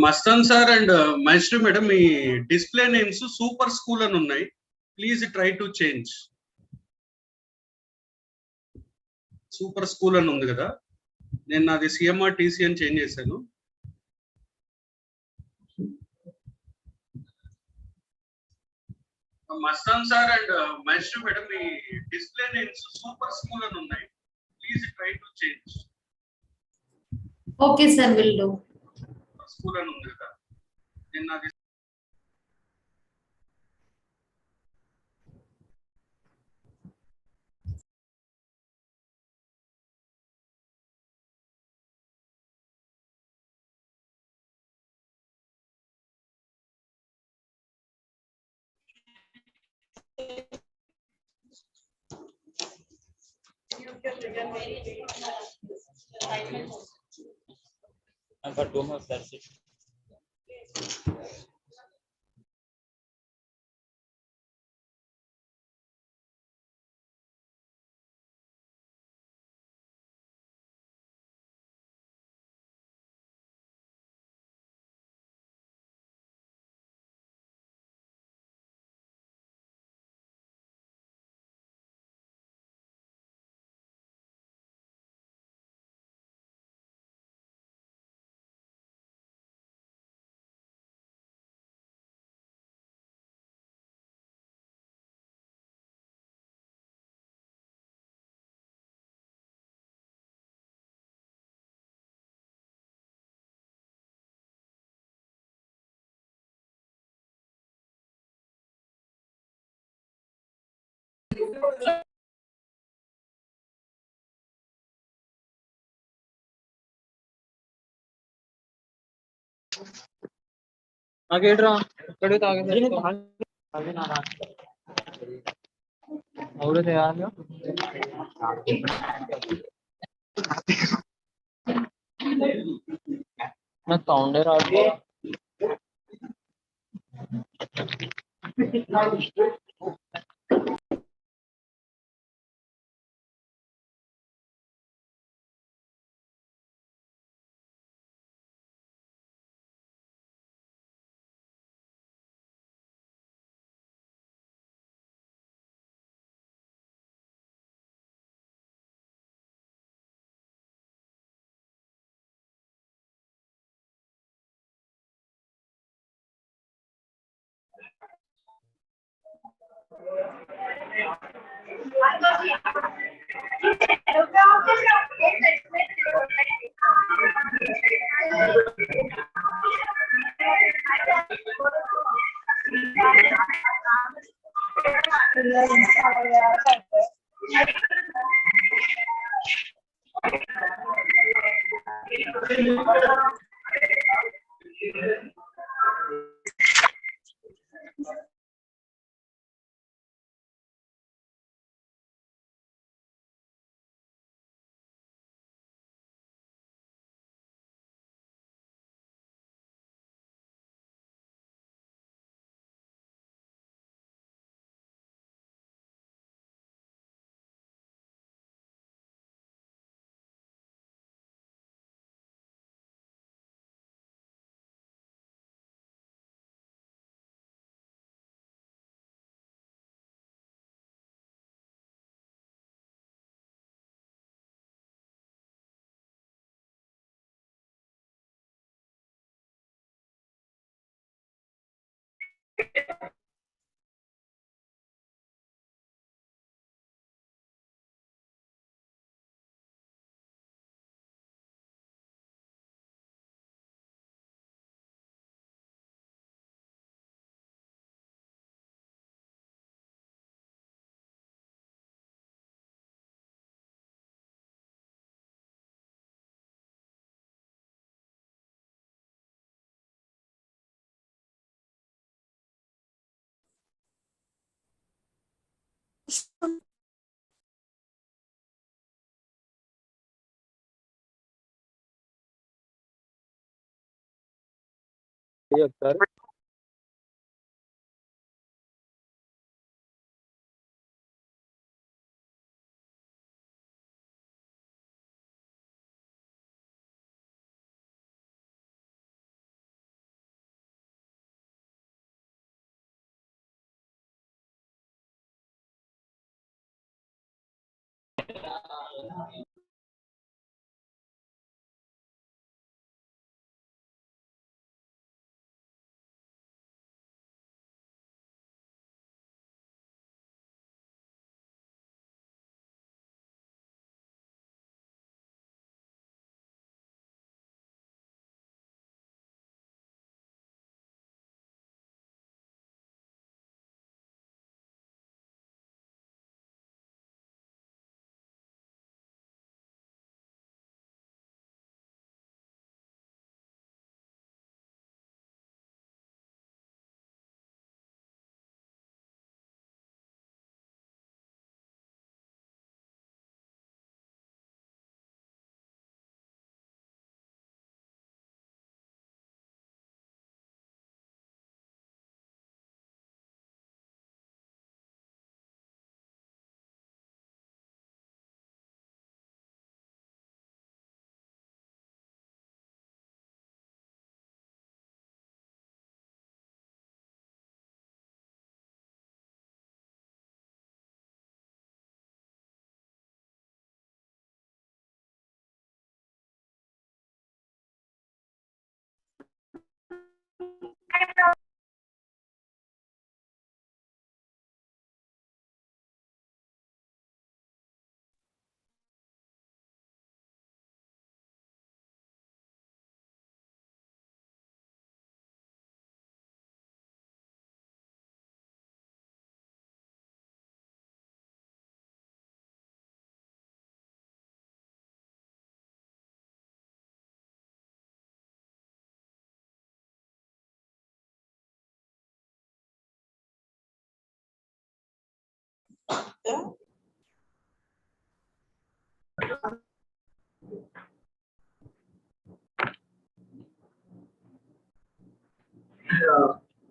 Mastan sir and Maistry madam, మీ display names super school అని ఉన్నాయి. Please try to change. Super school అని ఉంది కదా, నేను నాది సిఎంఆర్ టీసీ అని చేంజ్ చేశాను. Mastan sir and Maistry madam, మీ డిస్ప్లే నేమ్స్ సూపర్ స్కూల్ అని ఉన్నాయి. Please try to change. Okay sir, will do. School అని ఉంది కదా, నేను నాది I've got 2 more, that's it. आगे कड़े तो आगे अभी ना और थे यार मैं काउंटर आ गया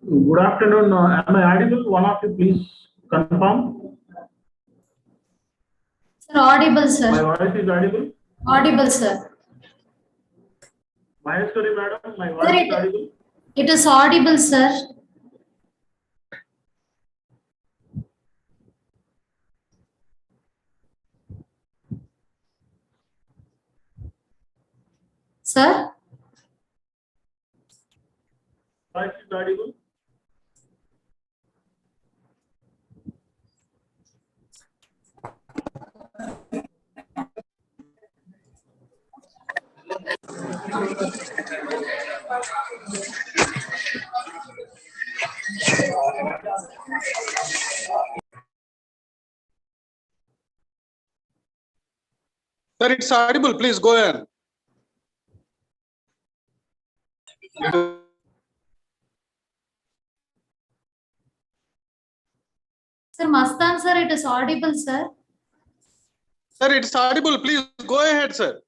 Good afternoon. Am I audible? One of you please confirm. Sir, audible, My sir. voice is audible. Audible, sir. Maheshwari madam, my Sir, voice is audible. it is audible, sir. Sir, Voice is audible. Sir, it's audible. Please go ahead. sir, Mastan, sir, it is audible, sir. Sir, it's audible. Please go ahead, sir.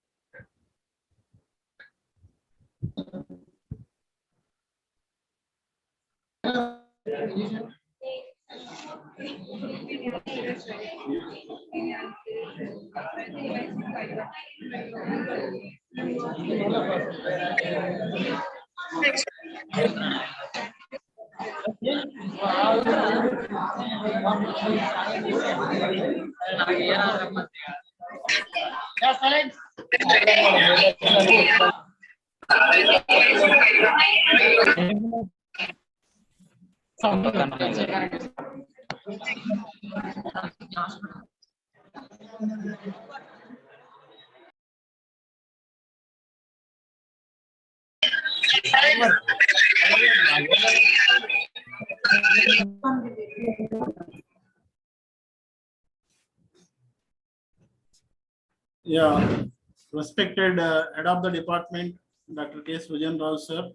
Yeah, respected head of the department, Dr. K. Sujan Rao sir,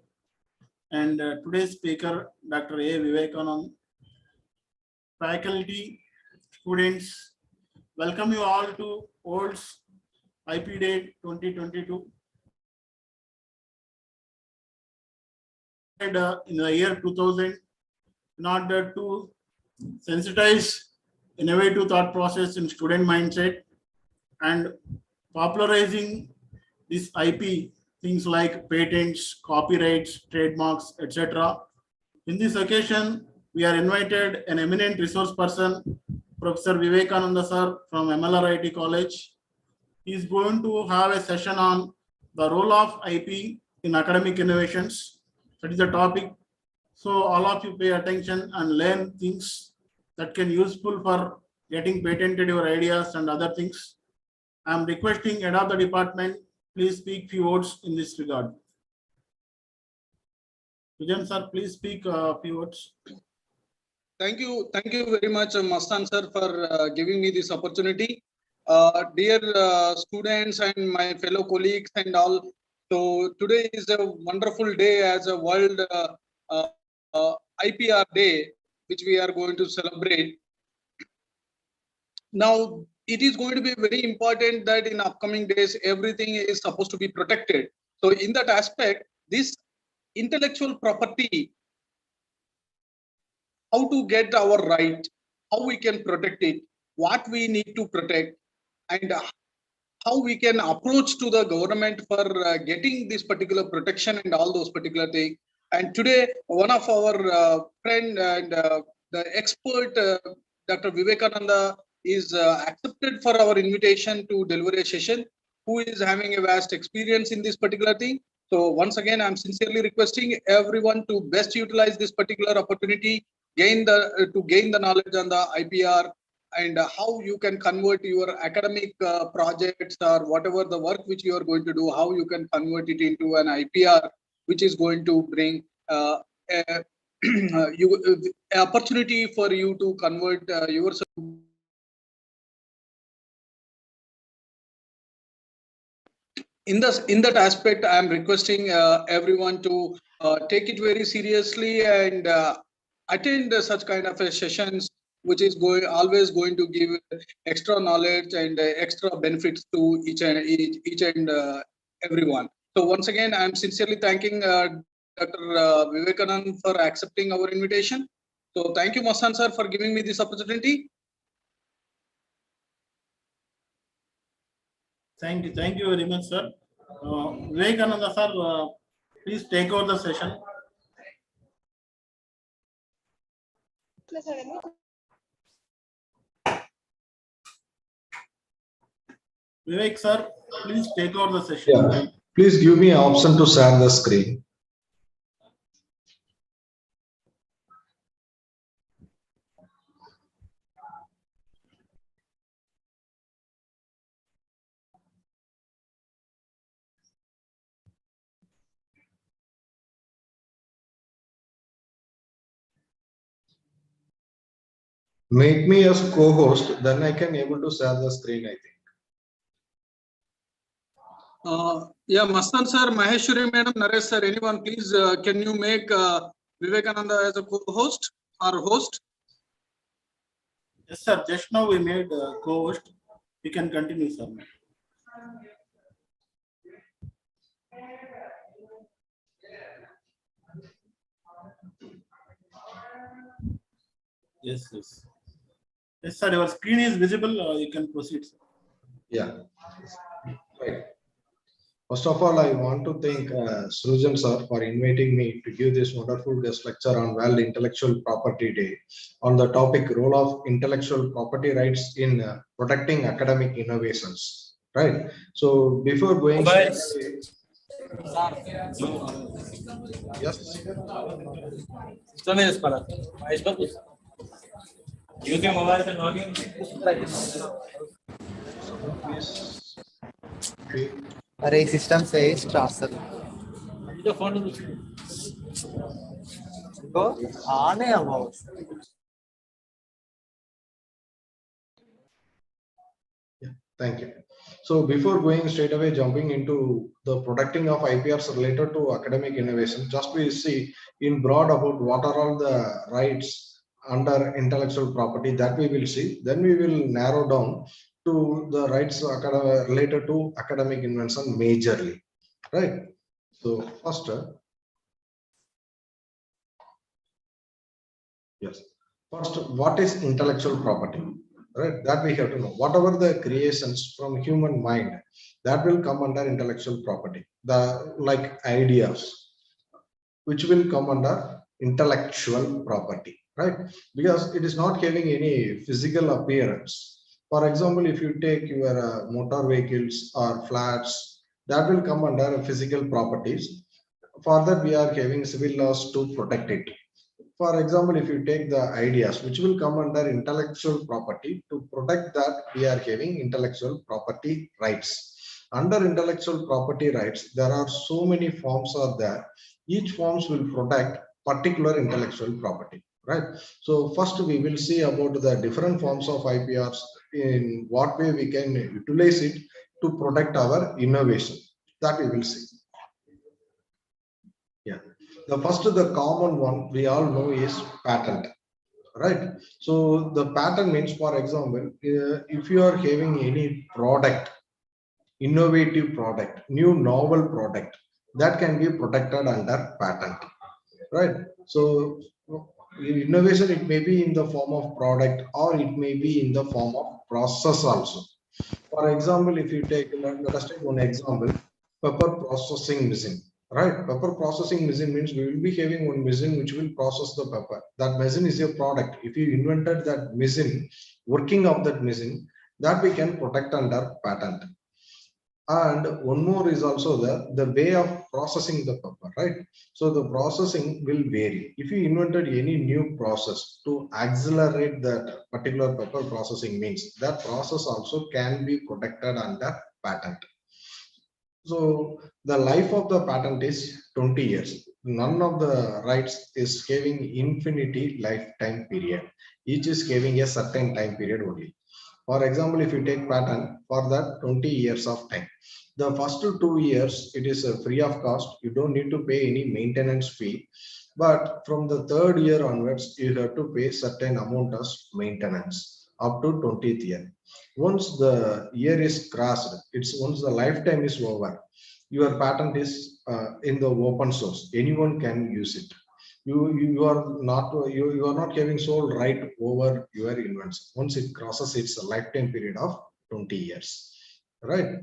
and today's speaker, Dr. A. Vivekanand, faculty, students, welcome you all to OLDS IP Day 2022. And, in the year 2000, in order to sensitize innovative thought process in student mindset and popularizing this IP, things like patents, copyrights, trademarks, etc. In this occasion, we are invited an eminent resource person, Professor Vivekananda sir from MLRIT College, he is going to have a session on the role of IP in academic innovations. That is the topic. So all of you pay attention and learn things that can useful for getting patented your ideas and other things. I am requesting head of the department, please speak few words in this regard. Vijan sir, please speak few words. Thank you very much, Mastan sir, for giving me this opportunity. Dear students and my fellow colleagues and all, so today is a wonderful day as a World IPR Day, which we are going to celebrate. Now, it is going to be very important that in upcoming days, everything is supposed to be protected. So in that aspect, this intellectual property, how to get our right, how we can protect it, what we need to protect, and how we can approach to the government for getting this particular protection and all those particular things. And today, one of our friend and the expert, Dr. Vivekananda, is accepted for our invitation to deliver a session, who is having a vast experience in this particular thing. So once again, I'm sincerely requesting everyone to best utilize this particular opportunity, gain the knowledge on the IPR and how you can convert your academic projects or whatever the work which you are going to do, how you can convert it into an IPR, which is going to bring opportunity for you to convert yourself. In that aspect, I am requesting everyone to take it very seriously and attend such kind of sessions, which is always going to give extra knowledge and extra benefits to each and everyone. So once again, I am sincerely thanking Dr. Vivekanand for accepting our invitation. So thank you, Mastan sir, for giving me this opportunity. Thank you very much, sir. Vivekananda sir, please take over the session. Vivek sir, please take over the session. Yeah. Please give me an option to share the screen. Make me as co-host, then I can able to share the screen, I think. Yeah, Mastan sir, Maheshwari madam, Naresh sir, anyone, please, can you make Vivekananda as a co-host or host? Yes, sir. Just now we made co-host. You can continue, sir. Yes. Yes, sir. Your screen is visible. You can proceed, sir. Yeah. Right. First of all, I want to thank Srujan sir for inviting me to give this wonderful guest lecture on World Intellectual Property Day on the topic role of intellectual property rights in protecting academic innovations. Right. So before going, yes. अरे system से transfer तो आने हम Thank you. So before going straight away, jumping into the protecting of IPRs related to academic innovation, just we see in broad about what are all the rights under intellectual property that we will see. Then we will narrow down to the rights related to academic invention majorly, right? So first, yes. First, what is intellectual property? Right, that we have to know. Whatever the creations from human mind, that will come under intellectual property. The like ideas, which will come under intellectual property, right? Because it is not having any physical appearance. For example, if you take your motor vehicles or flats, that will come under physical properties. For that, we are having civil laws to protect it. For example, if you take the ideas, which will come under intellectual property, to protect that, we are having intellectual property rights. Under intellectual property rights, there are so many forms are there. Each forms will protect particular intellectual property, right? So first we will see about the different forms of IPRs, in what way we can utilize it to protect our innovation. That we will see. Yeah. The first, the common one we all know is patent, right? So the patent means, for example, if you are having any product, innovative product, new novel product, that can be protected under patent, right? So innovation, it may be in the form of product or it may be in the form of process also. For example, if you take, let us take one example, pepper processing machine, right? Pepper processing machine means we will be having one machine which will process the pepper. That machine is a product. If you invented that machine, working of that machine, that we can protect under patent. And one more is also the way of processing the pepper, right? So the processing will vary. If you invented any new process to accelerate that particular pepper processing, means that process also can be protected under patent. So the life of the patent is 20 years. None of the rights is having infinity lifetime period. Each is having a certain time period only. For example, if you take patent, for that 20 years of time, the first 2 years, it is free of cost. You don't need to pay any maintenance fee. But from the 3rd year onwards, you have to pay certain amount of maintenance up to 20th year. Once the year is crossed, once the lifetime is over, your patent is in the open source. Anyone can use it. You are not having sole right over your invention once it crosses its lifetime period of 20 years, right?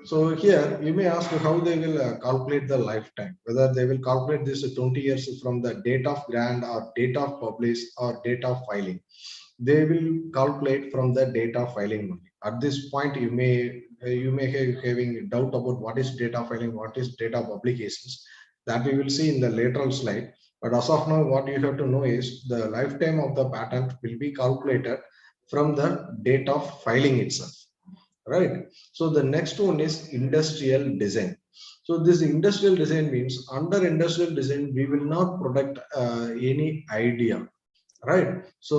So here you may ask how they will calculate the lifetime, whether they will calculate this 20 years from the date of grant or date of publish or date of filing. They will calculate from the date of filing only. At this point, you may have having doubt about what is date of filing, what is date of publications. That we will see in the lateral slide. But as of now, what you have to know is the lifetime of the patent will be calculated from the date of filing itself, right? So the next one is industrial design. So this industrial design means, under industrial design, we will not protect any idea, right? So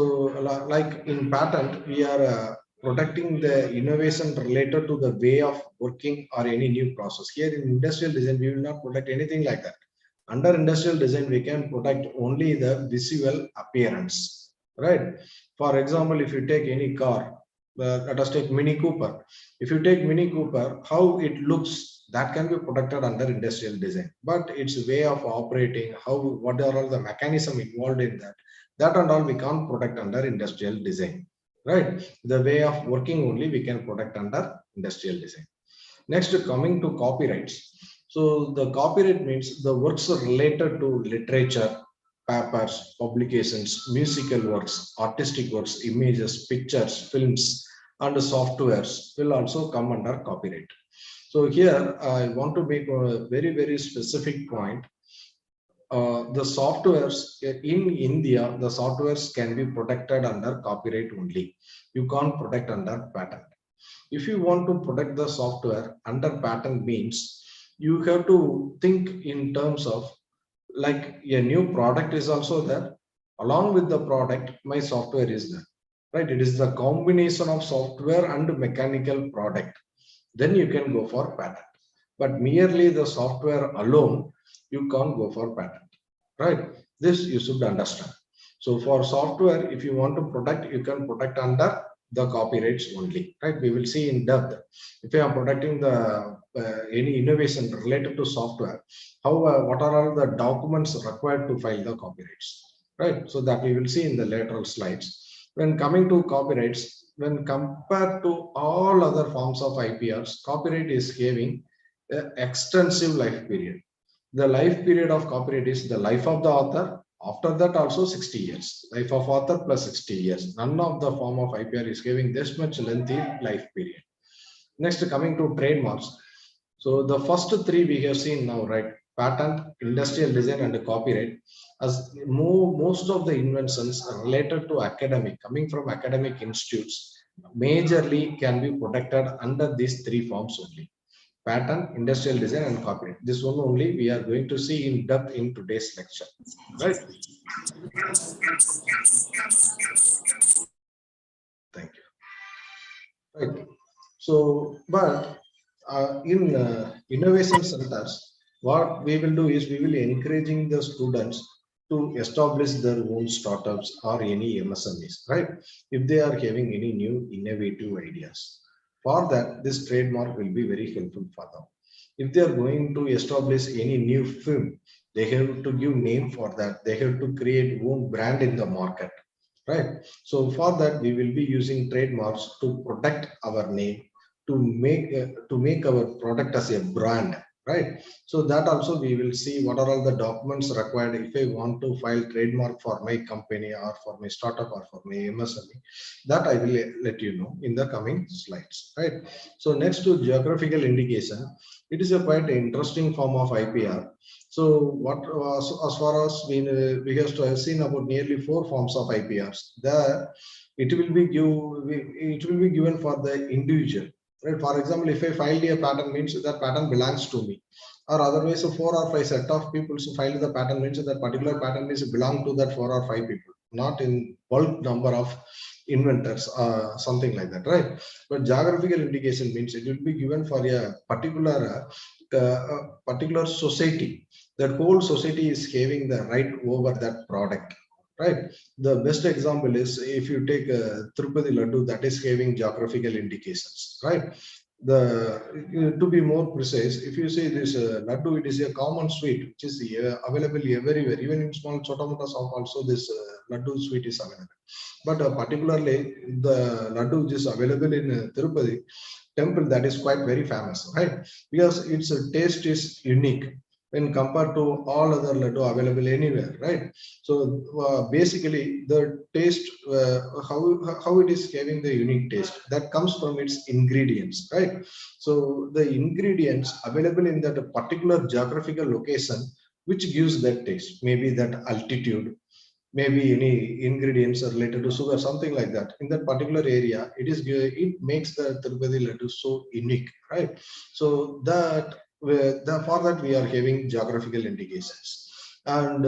like in patent, we are protecting the innovation related to the way of working or any new process. Here in industrial design, we will not protect anything like that. Under industrial design, we can protect only the visual appearance, right? For example, if you take any car, let us take Mini Cooper. If you take Mini Cooper, how it looks, that can be protected under industrial design. But its way of operating, what are all the mechanism involved in that and all we can't protect under industrial design, right? The way of working only we can protect under industrial design. Next, coming to copyrights. So the copyright means the works related to literature, papers, publications, musical works, artistic works, images, pictures, films, and softwares will also come under copyright. So here I want to make a very, very specific point. The softwares in India, the softwares can be protected under copyright only. You can't protect under patent. If you want to protect the software under patent means, you have to think in terms of like a new product is also there. Along with the product, my software is there, right? It is the combination of software and mechanical product. Then you can go for patent. But merely the software alone, you can't go for patent, right? This you should understand. So for software, if you want to protect, you can protect under the copyrights only, right? We will see in depth. If you are protecting the any innovation related to software, how what are all the documents required to file the copyrights, right? So that we will see in the lateral slides. When coming to copyrights, when compared to all other forms of IPRs, copyright is having an extensive life period. The life period of copyright is the life of the author After that also 60 years, life of author plus 60 years. None of the form of IPR is giving this much lengthy life period. Next, coming to trademarks. So the first three we have seen now, right? Patent, industrial design, and copyright. As most of the inventions are related to academic, coming from academic institutes, majorly can be protected under these three forms only: patent, industrial design, and copyright. This one only we are going to see in depth in today's lecture, right? Thank you. Right. So, but in innovation centers, what we will do is we will encouraging the students to establish their own startups or any MSMEs, right? If they are having any new innovative ideas. For that, this trademark will be very helpful for them. If they are going to establish any new film, they have to give name for that. They have to create own brand in the market, right? So for that, we will be using trademarks to protect our name, to make our product as a brand, right? So that also we will see what are all the documents required if I want to file trademark for my company or for my startup or for my MSME. That I will let you know in the coming slides, right? So next to geographical indication, it is a quite interesting form of IPR. So what was, as far as we have seen about nearly 4 forms of IPRs, there it will be given for the individual. Right? For example, if I filed a patent, means that patent belongs to me, or otherwise, 4 or 5 set of people who filed the patent means that particular patent is belong to that 4 or 5 people, not in bulk number of inventors, something like that, right? But geographical indication means it will be given for a particular society. That whole society is having the right over that product, right? The best example is if you take Tirupati Laddu, that is having geographical indications, right? To be more precise, if you say this Laddu, it is a common sweet which is available everywhere, even in small chota mota shop also this Laddu sweet is available. But particularly the Laddu which is available in Tirupati temple, that is quite very famous, right? Because its taste is unique when compared to all other laddu available anywhere, right? So basically the taste, how it is having the unique taste, that comes from its ingredients, right? So the ingredients available in that particular geographical location, which gives that taste, maybe that altitude, maybe any ingredients are related to sugar, something like that. In that particular area, it makes the Tirupati laddu so unique, right? So that for that we are having geographical indications. And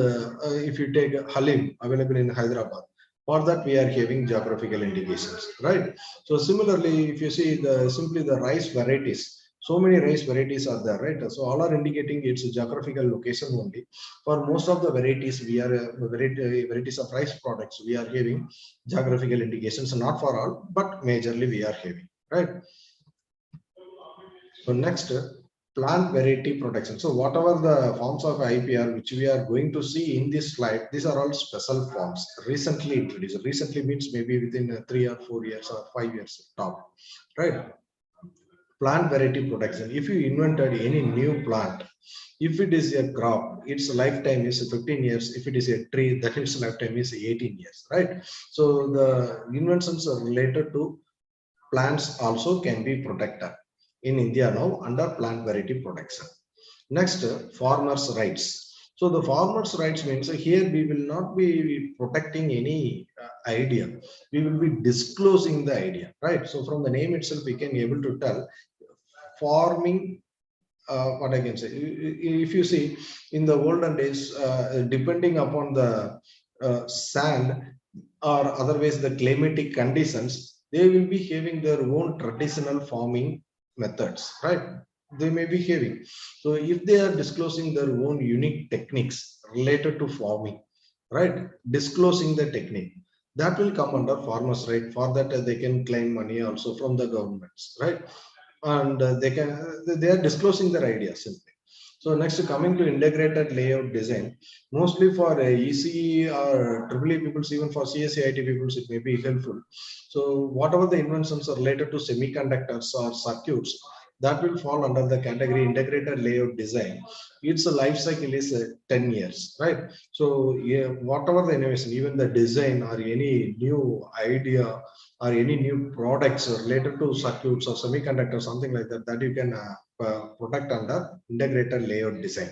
if you take Halim available in Hyderabad, for that we are having geographical indications, right? So similarly, if you see simply the rice varieties, so many rice varieties are there, right? So all are indicating its geographical location only. For most of the varieties, we are varieties of rice products, we are having geographical indications, not for all, but majorly we are having, right? So next, plant variety protection. So whatever the forms of IPR which we are going to see in this slide, these are all special forms recently introduced. Recently means maybe within 3 or 4 years or 5 years top, right? Plant variety protection. If you invented any new plant, if it is a crop, its lifetime is 15 years. If it is a tree, then its lifetime is 18 years, right? So the inventions are related to plants also can be protected in India now under plant variety protection. Next, farmers' rights. So the farmers' rights means here we will not be protecting any idea. We will be disclosing the idea, right? So from the name itself, we can be able to tell farming. What I can say, if you see in the olden days, depending upon the sand or otherwise the climatic conditions, they will be having their own traditional farming methods, right? They may be having. So if they are disclosing their own unique techniques related to farming, right? Disclosing the technique, that will come under farmers' right. For that, they can claim money also from the governments, right? And they are disclosing their ideas simply. So next, coming to integrated layout design, mostly for ECE or EEE people, even for CSE IT people, it may be helpful. So whatever the inventions are related to semiconductors or circuits, that will fall under the category integrated layout design. Its life cycle is 10 years, right? So yeah, whatever the innovation, even the design or any new idea or any new products related to circuits or semiconductors, something like that, that you can protect under integrated layout design.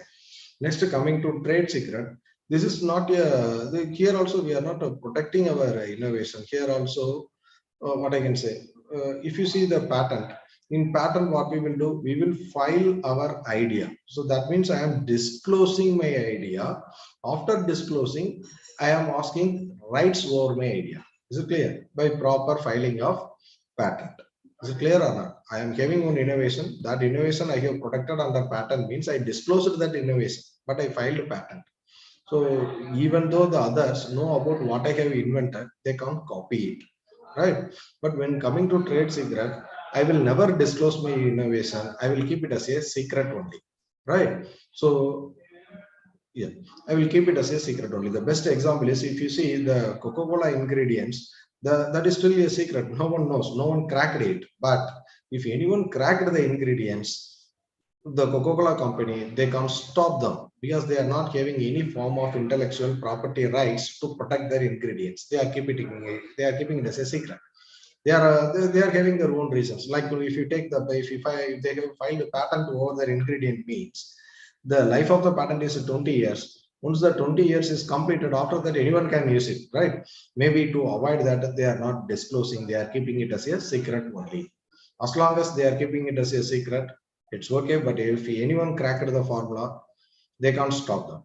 Next, coming to trade secret, this is not here also we are not protecting our innovation. Here also, what I can say, if you see the patent, in patent what we will do, we will file our idea. So that means I am disclosing my idea. After disclosing, I am asking rights over my idea. Is it clear? By proper filing of patent. Is it clear or not? I am having one innovation. That innovation I have protected under patent means I disclosed that innovation, but I filed a patent. So even though the others know about what I have invented, they can't copy it, right? But when coming to trade secret, I will never disclose my innovation. I will keep it as a secret only, right? So yeah, I will keep it as a secret only. The best example is if you see the Coca-Cola ingredients, that is still a secret. No one knows, no one cracked it. But if anyone cracked the ingredients, the Coca-Cola company, they can't stop them because they are not having any form of intellectual property rights to protect their ingredients. They are keeping it as a secret. They are having their own reasons. Like if you take if they have filed a patent over their ingredient means the life of the patent is 20 years. Once the 20 years is completed, after that anyone can use it, right? Maybe to avoid that, they are not disclosing, they are keeping it as a secret only. As long as they are keeping it as a secret, it's okay. But if anyone cracked the formula, they can't stop them,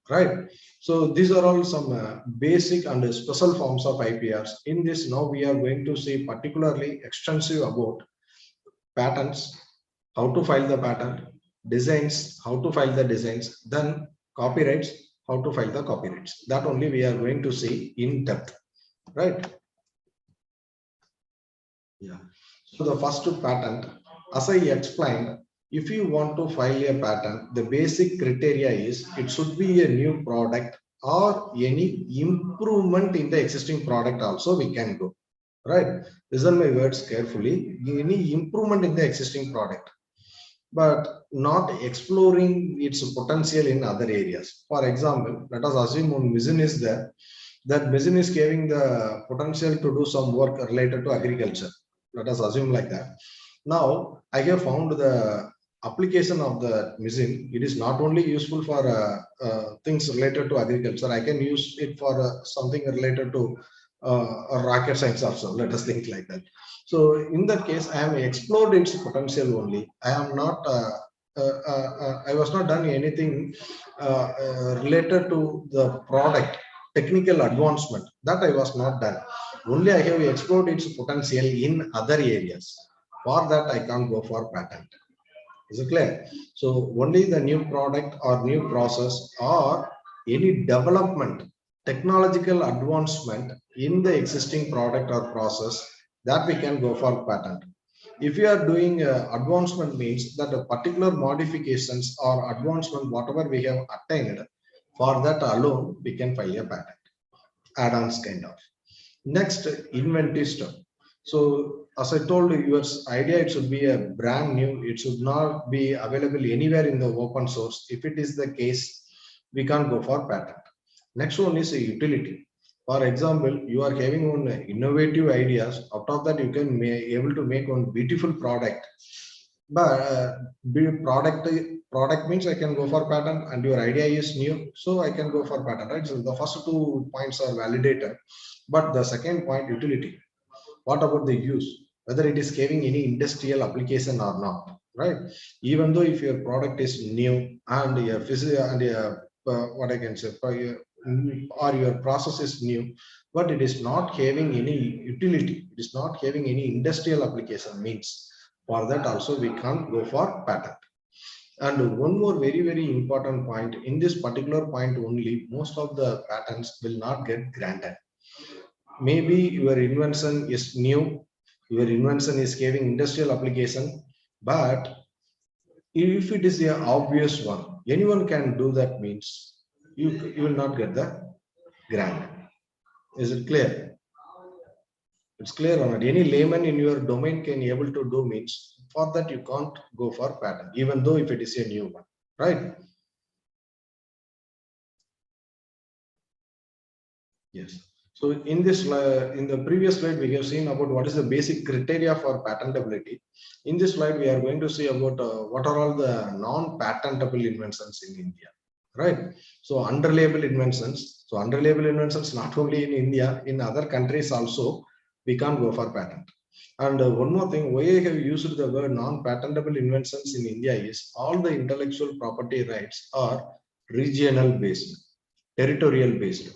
right? So these are all some basic and special forms of IPRs. In this, now we are going to see particularly extensive about patents, how to file the patent, designs, how to file the designs, then copyrights, how to file the copyrights. That only we are going to see in depth, right? Yeah. So the first patent, as I explained, if you want to file a patent, the basic criteria is it should be a new product or any improvement in the existing product also we can go, right? Listen my words carefully. Any improvement in the existing product, but not exploring its potential in other areas. For example, let us assume one machine is there. That machine is having the potential to do some work related to agriculture. Let us assume like that. Now, I have found the application of the machine. It is not only useful for things related to agriculture. I can use it for something related to rocket science also. Let us think like that. So in that case, I have explored its potential only. I am not. I was not done anything related to the product technical advancement. That I was not done. Only I have explored its potential in other areas. For that, I can't go for patent. Is it clear? So only the new product or new process or any development, technological advancement in the existing product or process, that we can go for patent. If you are doing advancement means that a particular modifications or advancement, whatever we have attained, for that alone, we can file a patent. Add-ons kind of. Next, inventive stuff. So as I told you, your idea, it should be a brand new, it should not be available anywhere in the open source. If it is the case, we can't go for patent. Next one is a utility. For example, you are having one innovative ideas. Out of that, you can be able to make one beautiful product. But product means I can go for patent, and your idea is new, so I can go for patent, right? So the first 2 points are validated, but the second point, utility. What about the use? Whether it is having any industrial application or not, right? Even though if your product is new and your physical and your what I can say, or your process is new, but it is not having any utility, it is not having any industrial application means, for that also we can't go for patent. And one more very important point, in this particular point only, most of the patents will not get granted. Maybe your invention is new, your invention is having industrial application, but if it is an obvious one, anyone can do that means you will not get the grant. Is it clear? It's clear or not? Any layman in your domain can able to do means For that, you can't go for patent, even though if it is a new one, right? Yes. So in this, in the previous slide, we have seen about what is the basic criteria for patentability. In this slide, we are going to see about what are all the non-patentable inventions in India, right? So underlabel inventions. So underlabel inventions not only in India, in other countries also, we can't go for patent. And one more thing, why I have used the word non-patentable inventions in India is all the intellectual property rights are regional based, territorial based.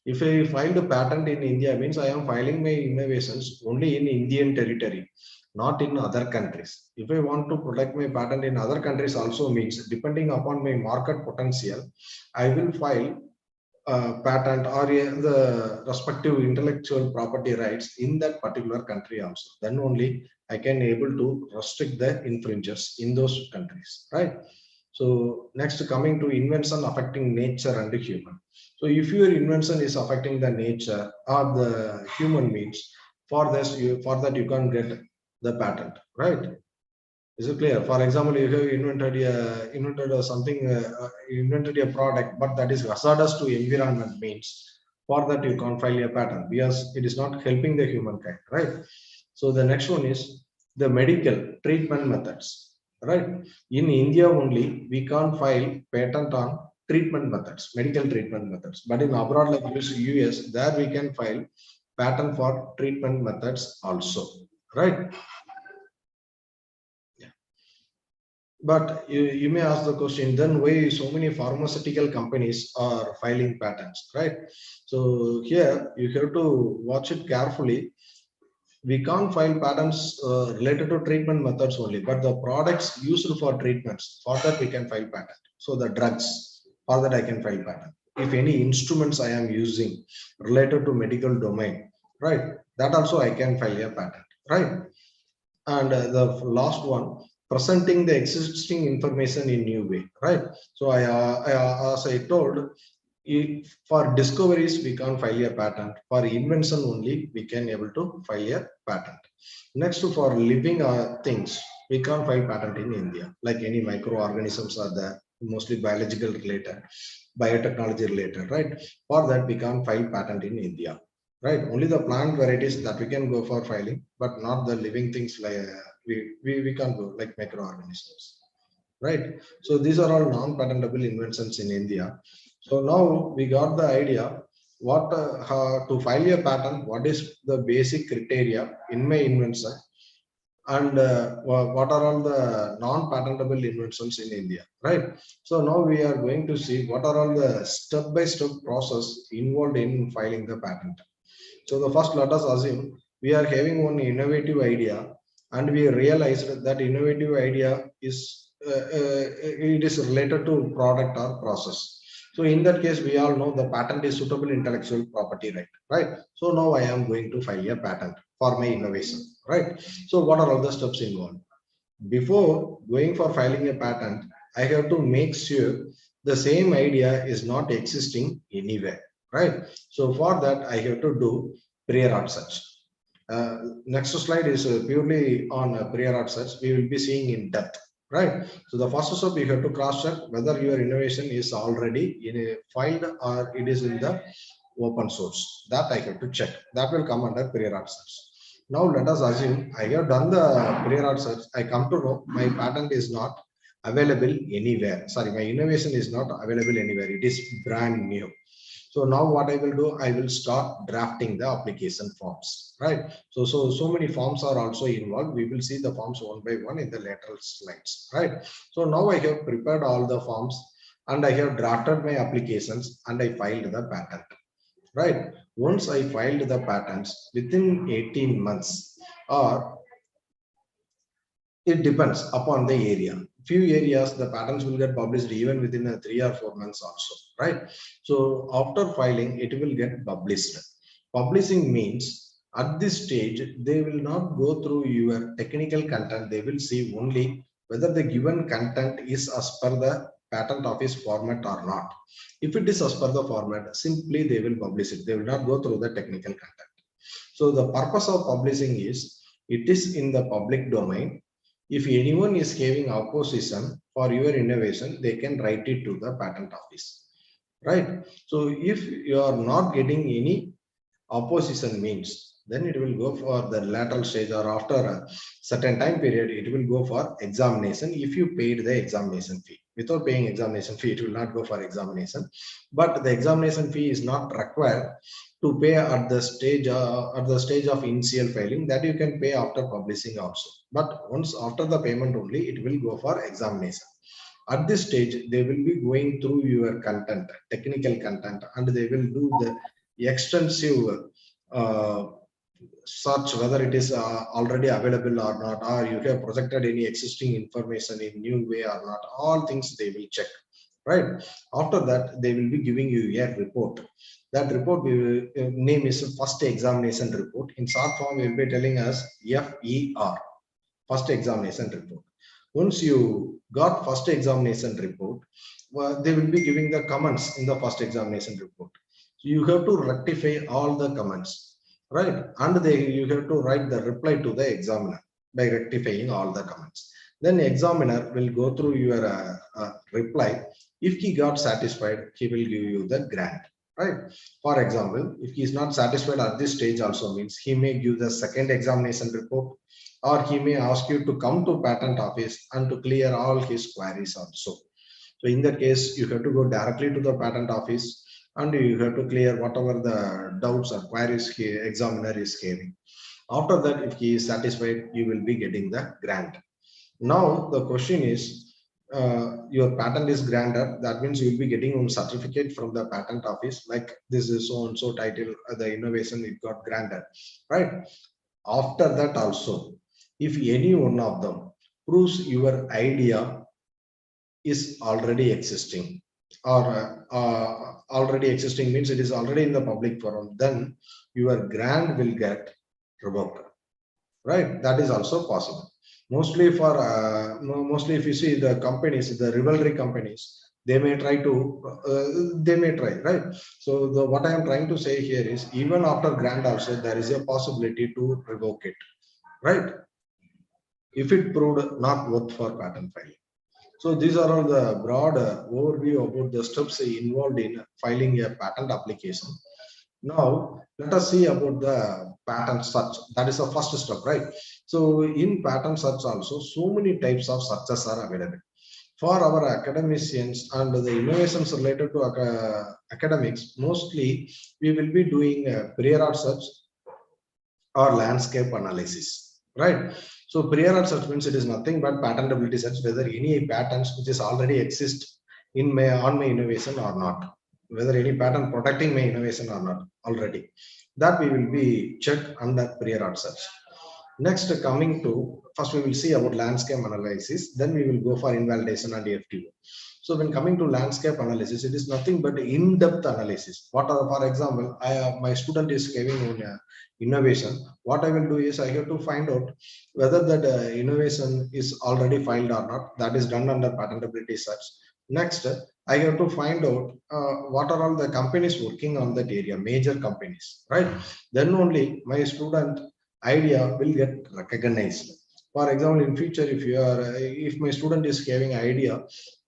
If I filed a patent in India, means I am filing my innovations only in Indian territory, not in other countries. If I want to protect my patent in other countries also means, depending upon my market potential, I will file patent or the respective intellectual property rights in that particular country also. Then only I can able to restrict the infringers in those countries, right? So next, coming to invention affecting nature and the human. So if your invention is affecting the nature or the human means, for this you can't get the patent, right? Is it clear? For example, you have invented a product, but that is hazardous to environment means, for that you can't file a patent because it is not helping the humankind, right? So the next one is the medical treatment methods, right? In India only, we can't file patent on treatment methods, medical treatment methods. But in abroad like US, there we can file patent for treatment methods also, right? But you may ask the question, then why so many pharmaceutical companies are filing patents, right? So here you have to watch it carefully. We can't file patents related to treatment methods only, but the products used for treatments, for that we can file patent. So the drugs, for that I can file patent. If any instruments I am using related to medical domain, right, that also I can file a patent, right? And the last one, presenting the existing information in new way, right? So as I told, for discoveries we can't file a patent. For invention only we can able to file a patent. Next, for living things, we can't file patent in India. Like any microorganisms are there, mostly biological related, biotechnology related, right? For that we can't file patent in India, right? Only the plant varieties that we can go for filing, but not the living things like we can't go like microorganisms, right? So these are all non-patentable inventions in India. So now we got the idea what to file a patent, what is the basic criteria in my invention, and what are all the non-patentable inventions in India, right? So now we are going to see what are all the step-by-step process involved in filing the patent. So the first, let us assume we are having one innovative idea and we realized that innovative idea is it is related to product or process. So in that case, we all know the patent is suitable intellectual property right? So now I am going to file a patent for my innovation, right? So what are all the steps involved? Before going for filing a patent, I have to make sure the same idea is not existing anywhere, right? So for that, I have to do prior art search. Next slide is purely on prior art search. We will be seeing in depth, right? So the first step, you have to cross check whether your innovation is already in a filed or it is in the open source. That I have to check. That will come under prior art search. Now let us assume I have done the prior art search. I come to know my patent is not available anywhere. Sorry, my innovation is not available anywhere. It is brand new. So now what I will do, I will start drafting the application forms, right? So many forms are also involved. We will see the forms one by one in the later slides, right? So now I have prepared all the forms and I have drafted my applications and I filed the patent, right? Once I filed the patents within 18 months, or it depends upon the area. Few areas, the patents will get published even within 3 or 4 months also, right? So after filing, it will get published. Publishing means at this stage, they will not go through your technical content. They will see only whether the given content is as per the patent office format or not. If it is as per the format, simply they will publish it. They will not go through the technical content. So the purpose of publishing is it is in the public domain. If anyone is giving opposition for your innovation, they can write it to the patent office, right? So if you are not getting any opposition means, then it will go for the lateral stage, or after a certain time period, it will go for examination if you paid the examination fee. Without paying examination fee, it will not go for examination. But the examination fee is not required to pay at the stage of initial filing. That you can pay after publishing also. But once after the payment only, it will go for examination. At this stage, they will be going through your content, technical content, and they will do the extensive search whether it is already available or not, or you have projected any existing information in new way or not. All things they will check, right? After that, they will be giving you a report. That report name is first examination report. In short form, will be telling us FER, first examination report. Once you got first examination report, they will be giving the comments in the first examination report. So you have to rectify all the comments, right? And you have to write the reply to the examiner by rectifying all the comments. Then examiner will go through your reply. If he got satisfied, he will give you the grant, right? For example, if he is not satisfied at this stage also, means he may give the second examination report, or he may ask you to come to patent office and to clear all his queries also. So in that case, you have to go directly to the patent office and you have to clear whatever the doubts or queries the examiner is having. After that, if he is satisfied, you will be getting the grant. Now the question is, your patent is granted. That means you will be getting one certificate from the patent office, like this is so and so title, the innovation it got granted, right? After that also, if any one of them proves your idea is already existing, or already existing means it is already in the public forum, then your grant will get revoked, right? That is also possible. Mostly if you see the companies, the rivalry companies, they may try, right? So what I am trying to say here is, even after grant also, there is a possibility to revoke it, right? If it proved not worth for patent filing. So these are all the broad overview about the steps involved in filing a patent application. Now, let us see about the patent search. That is the first step, right? So in patent search also, so many types of searches are available. For our academicians and the innovations related to academics, mostly we will be doing a prior art search or landscape analysis, right? So prior art search means it is nothing but patentability search, whether any patents which is already exist on my innovation or not, whether any patent protecting my innovation or not already. That we will be checked under prior art search. Next, coming to, first we will see about landscape analysis, then we will go for invalidation and FTO. So when coming to landscape analysis, it is nothing but in-depth analysis. For example, my student is giving on innovation. What I will do is I have to find out whether that innovation is already filed or not. That is done under patentability search. Next, I have to find out what are all the companies working on that area, major companies, right? Then only my student idea will get recognized. For example, in future, if my student is having idea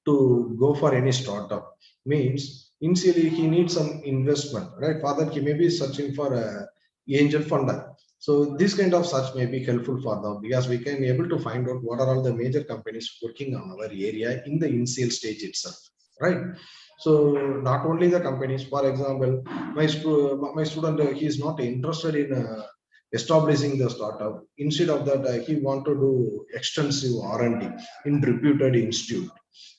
to go for any startup, means initially he needs some investment, right? For that, he may be searching for a angel funder. So this kind of search may be helpful for them, because we can be able to find out what are all the major companies working on our area in the initial stage itself, right? So not only the companies, for example, my student, he is not interested in establishing the startup. Instead of that, he want to do extensive R&D in reputed institute.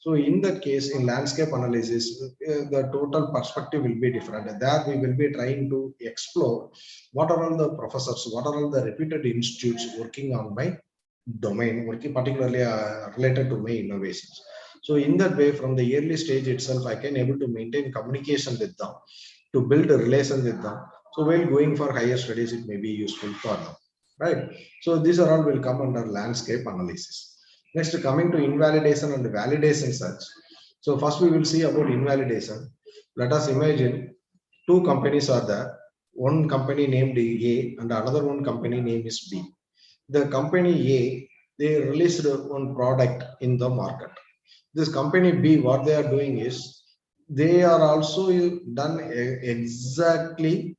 So in that case, in landscape analysis, the total perspective will be different. And there we will be trying to explore what are all the professors, what are all the reputed institutes working on my domain, working particularly related to my innovations. So in that way, from the early stage itself, I can able to maintain communication with them, to build a relation with them. So while going for higher studies, it may be useful for them, right? So these are all will come under landscape analysis. Next, coming to invalidation and validation search. So first we will see about invalidation. Let us imagine two companies are there. One company named A and another one company name is B. The company A they released one product in the market. This company B, what they are doing is they are also done exactly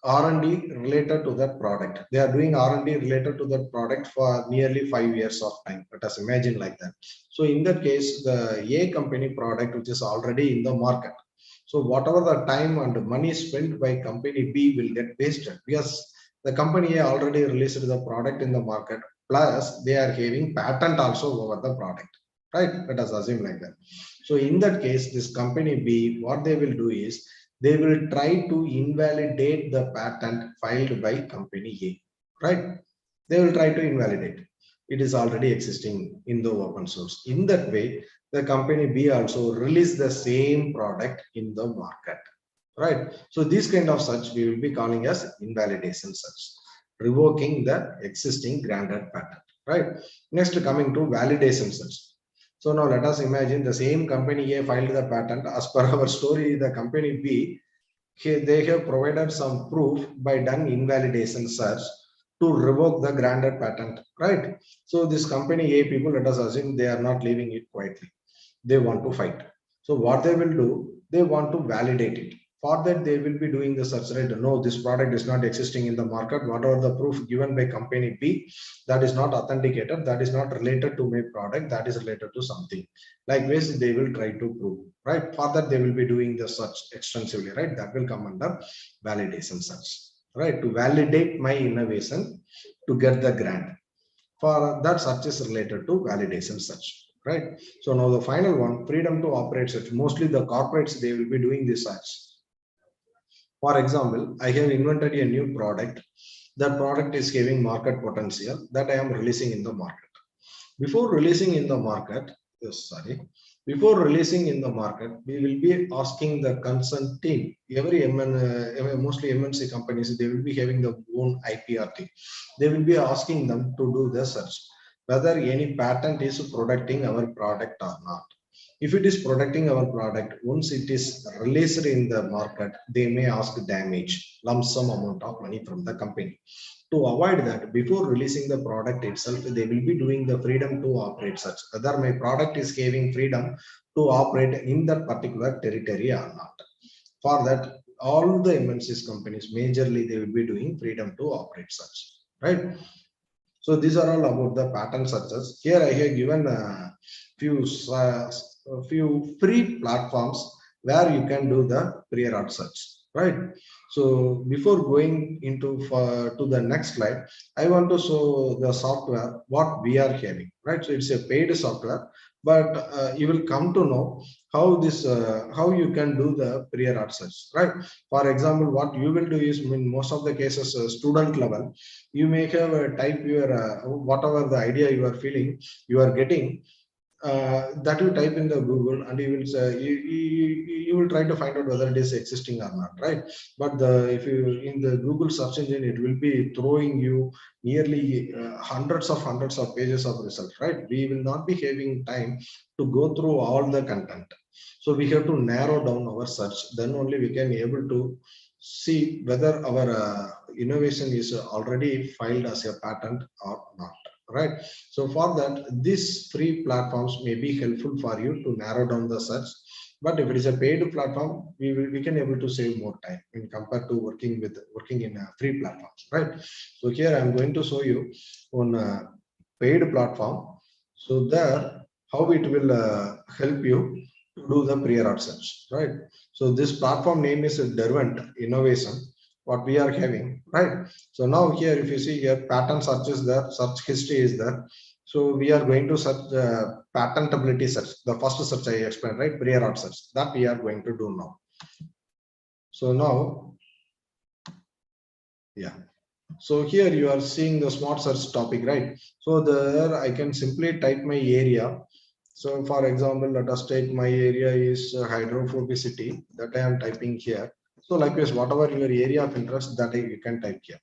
R&D related to that product. They are doing R&D related to that product for nearly 5 years of time. Let us imagine like that. So in that case, the A company product, which is already in the market. So whatever the time and money spent by company B will get wasted because the company A already released the product in the market. Plus they are having patent also over the product, right? Let us assume like that. So in that case, this company B, what they will do is they will try to invalidate the patent filed by company A, right? They will try to invalidate. It is already existing in the open source. In that way, the company B also release the same product in the market, right? So this kind of search we will be calling as invalidation search, revoking the existing granted patent, right? Next, coming to validation search. So now let us imagine the same company A filed the patent. As per our story, the company B, they have provided some proof by done invalidation search to revoke the granted patent, right? So this company A people, let us assume they are not leaving it quietly. They want to fight. So what they will do, they want to validate it. For that, they will be doing the search, right? No, this product is not existing in the market. Whatever the proof given by company B, that is not authenticated, that is not related to my product, that is related to something. Likewise, they will try to prove, right? For that, they will be doing the search extensively, right? That will come under validation search, right? To validate my innovation to get the grant. For that, search is related to validation search, right? So now the final one, freedom to operate search. Mostly the corporates, they will be doing this search. For example, I have invented a new product. That product is having market potential that I am releasing in the market. Before releasing in the market, before releasing in the market, we will be asking the consent team. Every mostly MNC companies, they will be having their own IPR team. They will be asking them to do the search, whether any patent is protecting our product or not. If it is protecting our product, once it is released in the market, they may ask damage, lump sum amount of money from the company. To avoid that, before releasing the product itself, they will be doing the freedom to operate search, whether my product is giving freedom to operate in that particular territory or not. For that, all the MNCs companies, majorly they will be doing freedom to operate search, right? So these are all about the patent searches. Here I have given a few free platforms where you can do the prior art search, right? So before going into to the next slide, I want to show the software what we are having, right? So it's a paid software, but you will come to know how this how you can do the prior art search, right? For example, what you will do is, in most of the cases, student level, you may have type your whatever the idea you are feeling, you are getting. That you type in the Google and you will say, you will try to find out whether it is existing or not, right? But if you in the Google search engine, it will be throwing you nearly hundreds of pages of result, right? We will not be having time to go through all the content. So we have to narrow down our search. Then only we can able to see whether our innovation is already filed as a patent or not, right? So for that, these free platforms may be helpful for you to narrow down the search. But if it is a paid platform, we can able to save more time when compared to working in free platforms, right? So here I'm going to show you on a paid platform. So there, how it will help you to do the prior art search, right? So this platform name is Derwent Innovation, what we are having, right? So now here, if you see here, patent search is there, search history is there. So we are going to search patentability search, the first search I explained, right? Prior art search, that we are going to do now. So now, yeah. So here you are seeing the smart search topic, right? So there I can simply type my area. So for example, let us take my area is hydrophobicity, that I am typing here. So likewise, whatever your area of interest, that you can type here.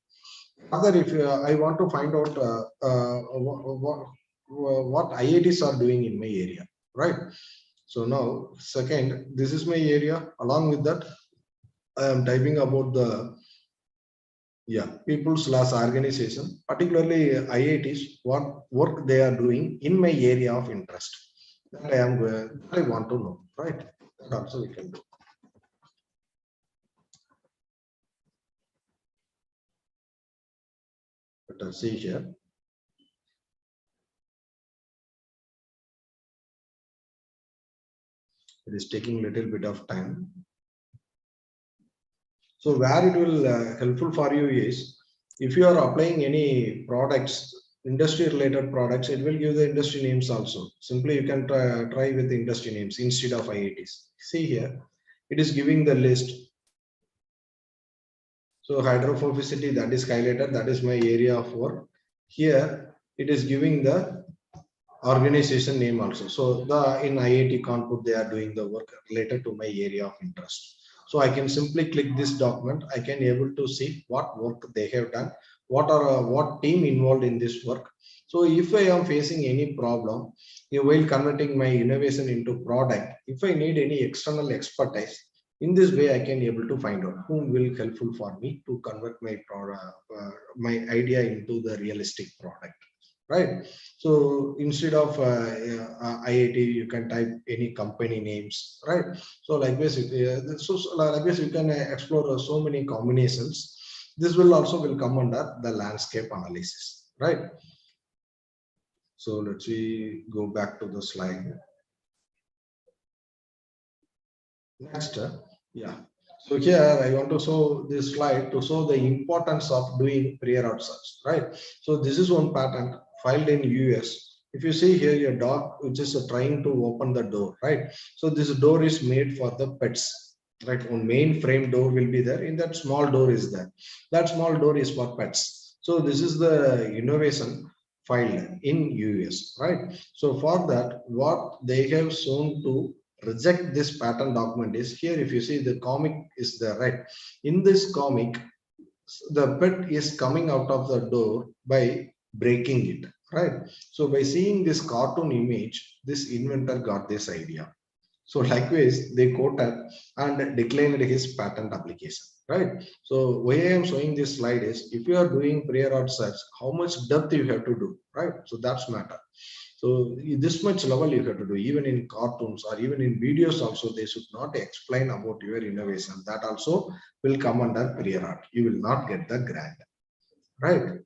Other, if I want to find out what IITs are doing in my area, right? So now, second, this is my area. Along with that, I am typing about the Yeah, people/organization, particularly IITs, what work they are doing in my area of interest. That I want to know, right? That also we can do. Let us see here. It is taking a little bit of time. So where it will helpful for you is, if you are applying any products, industry related products, it will give the industry names also. Simply you can try with the industry names instead of IITs. See here, it is giving the list. So hydrophobicity, that is highlighted, that is my area of work. Here it is giving the organization name also. So the in IIT Kanpur they are doing the work related to my area of interest. So I can simply click this document. I can able to see what work they have done, what team involved in this work. So if I am facing any problem while converting my innovation into product, if I need any external expertise, in this way I can able to find out whom will helpful for me to convert my product, my idea into the realistic product, right? So instead of IIT, you can type any company names, right? So like this, like this, you can explore so many combinations. This will also will come under the landscape analysis, right? So let's see, go back to the slide. Next, yeah. So here I want to show this slide to show the importance of doing prior art search, right? So this is one patent filed in US. If you see here your dog which is trying to open the door, right? So this door is made for the pets, right? One main frame door will be there. In that small door is there. That small door is for pets. So this is the innovation filed in US, right? So for that, what they have shown to reject this patent document is here. If you see the comic is there, right? In this comic, the pet is coming out of the door by breaking it, right? So by seeing this cartoon image, this inventor got this idea. So likewise, they quoted and declined his patent application, right? So why I am showing this slide is, if you are doing prior art search, how much depth you have to do, right? So that's matter. So this much level you have to do, even in cartoons or even in videos also, they should not explain about your innovation. That also will come under prior art. You will not get the grant, right?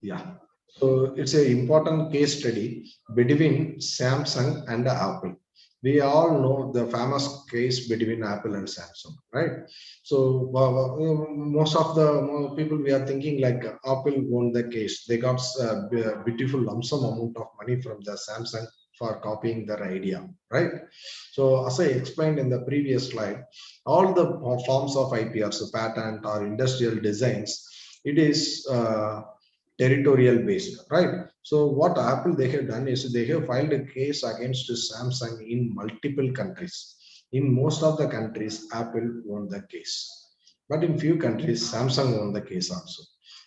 Yeah. So it's an important case study between Samsung and Apple. We all know the famous case between Apple and Samsung, right? So most of the people, we are thinking like Apple won the case. They got a beautiful lump sum amount of money from the Samsung for copying their idea, right? So as I explained in the previous slide, all the forms of IPR, so patent or industrial designs, it is territorial based, right? So what Apple they have done is they have filed a case against Samsung in multiple countries. In most of the countries, Apple won the case, but in few countries, Samsung won the case also.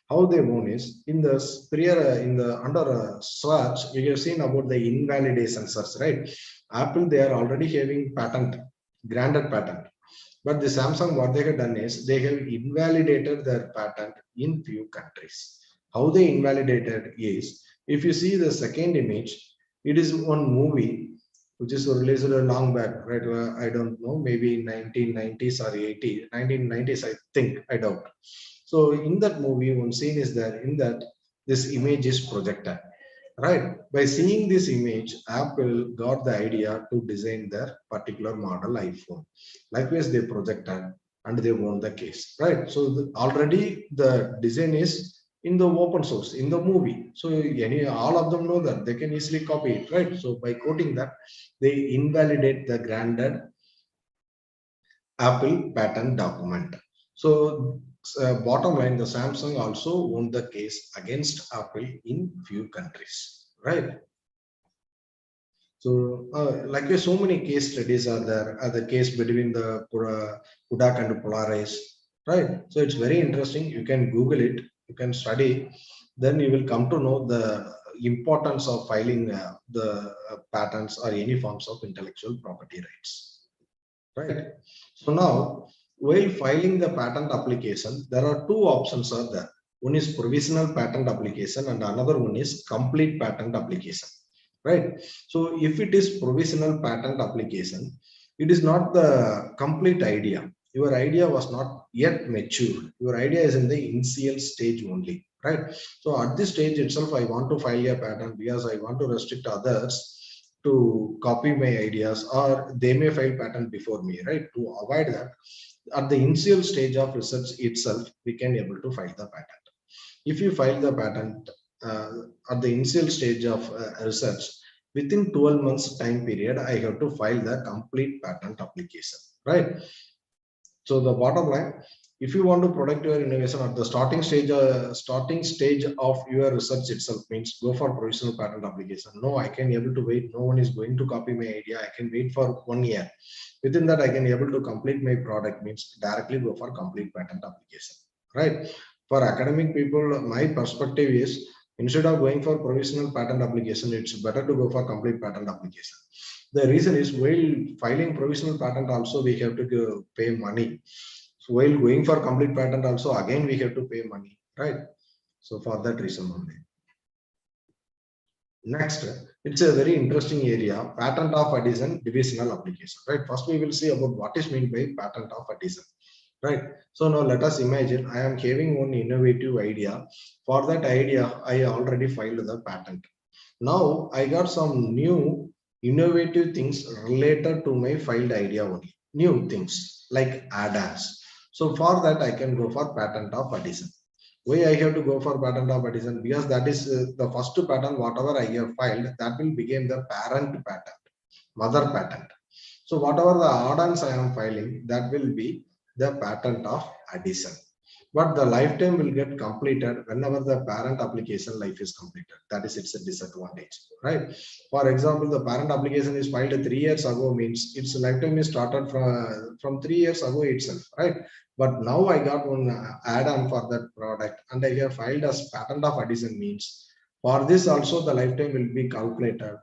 How they won is in the prior in the under search, we have seen about the invalidation search, right? Apple they are already having patent, granted patent, but the Samsung what they have done is they have invalidated their patent in few countries. How they invalidated is, if you see the second image, it is one movie which is released a long back, right? I don't know, maybe 1990s or 80s, 1990s, I think, I doubt. So in that movie, one scene is there, in that this image is projected, right? By seeing this image, Apple got the idea to design their particular model iPhone. Likewise, they projected and they won the case, right? So already the design is in the open source in the movie, so all of them know that they can easily copy it, right? So by quoting that, they invalidate the granted Apple patent document. So bottom line, the Samsung also won the case against Apple in few countries, right? So like so many case studies are there, the case between the Kodak and Polaris, right? So it's very interesting. You can Google it, you can study, then you will come to know the importance of filing the patents or any forms of intellectual property rights, right? So now while filing the patent application, there are two options are there. One is provisional patent application and another one is complete patent application, right? So if it is provisional patent application, it is not the complete idea. Your idea was not yet mature. Your idea is in the initial stage only, right? So at this stage itself, I want to file a patent because I want to restrict others to copy my ideas, or they may file patent before me, right? To avoid that, at the initial stage of research itself, we can able to file the patent. If you file the patent at the initial stage of research, within 12 months time period, I have to file the complete patent application, right? So the bottom line, if you want to protect your innovation at the starting stage of your research itself, means go for provisional patent application. No, I can able to wait. No one is going to copy my idea. I can wait for 1 year. Within that, I can able to complete my product, means directly go for complete patent application, right? For academic people, my perspective is, instead of going for provisional patent application, it's better to go for complete patent application. The reason is, while filing provisional patent also we have to pay money. So while going for complete patent also, again we have to pay money, right? So for that reason only. Next, it's a very interesting area, patent of adhesion, divisional application, right? First we will see about what is meant by patent of adhesion, right? So now let us imagine I am having one innovative idea. For that idea, I already filed the patent. Now I got some new innovative things related to my filed idea only. New things like add-ons. So for that, I can go for patent of adhesion. Why I have to go for patent of adhesion? Because that is the first patent, whatever I have filed, that will become the parent patent, mother patent. So whatever the add-ons I am filing, that will be the patent of adhesion. But the lifetime will get completed whenever the parent application life is completed. That is its a disadvantage, right? For example, the parent application is filed 3 years ago, means its lifetime is started from 3 years ago itself, right? But now I got one add-on for that product and I have filed as patent of adhesion, means for this also the lifetime will be calculated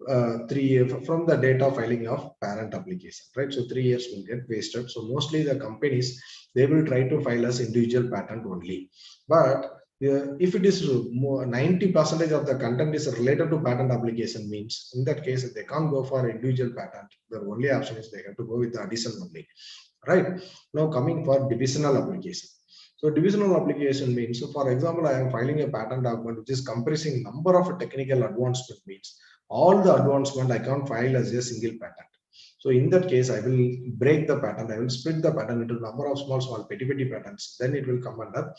3 years from the date of filing of parent application, right? So 3 years will get wasted. So mostly the companies, they will try to file as individual patent only. But if it is more 90% of the content is related to patent application, means in that case they can't go for individual patent. The only option is they have to go with the addition only, right? Now coming for divisional application. So divisional application means, so for example, I am filing a patent document which is comprising number of technical advancement, means all the advancement I can't file as a single patent. So in that case, I will break the patent. I will split the patent into number of small petty patents. Then it will come under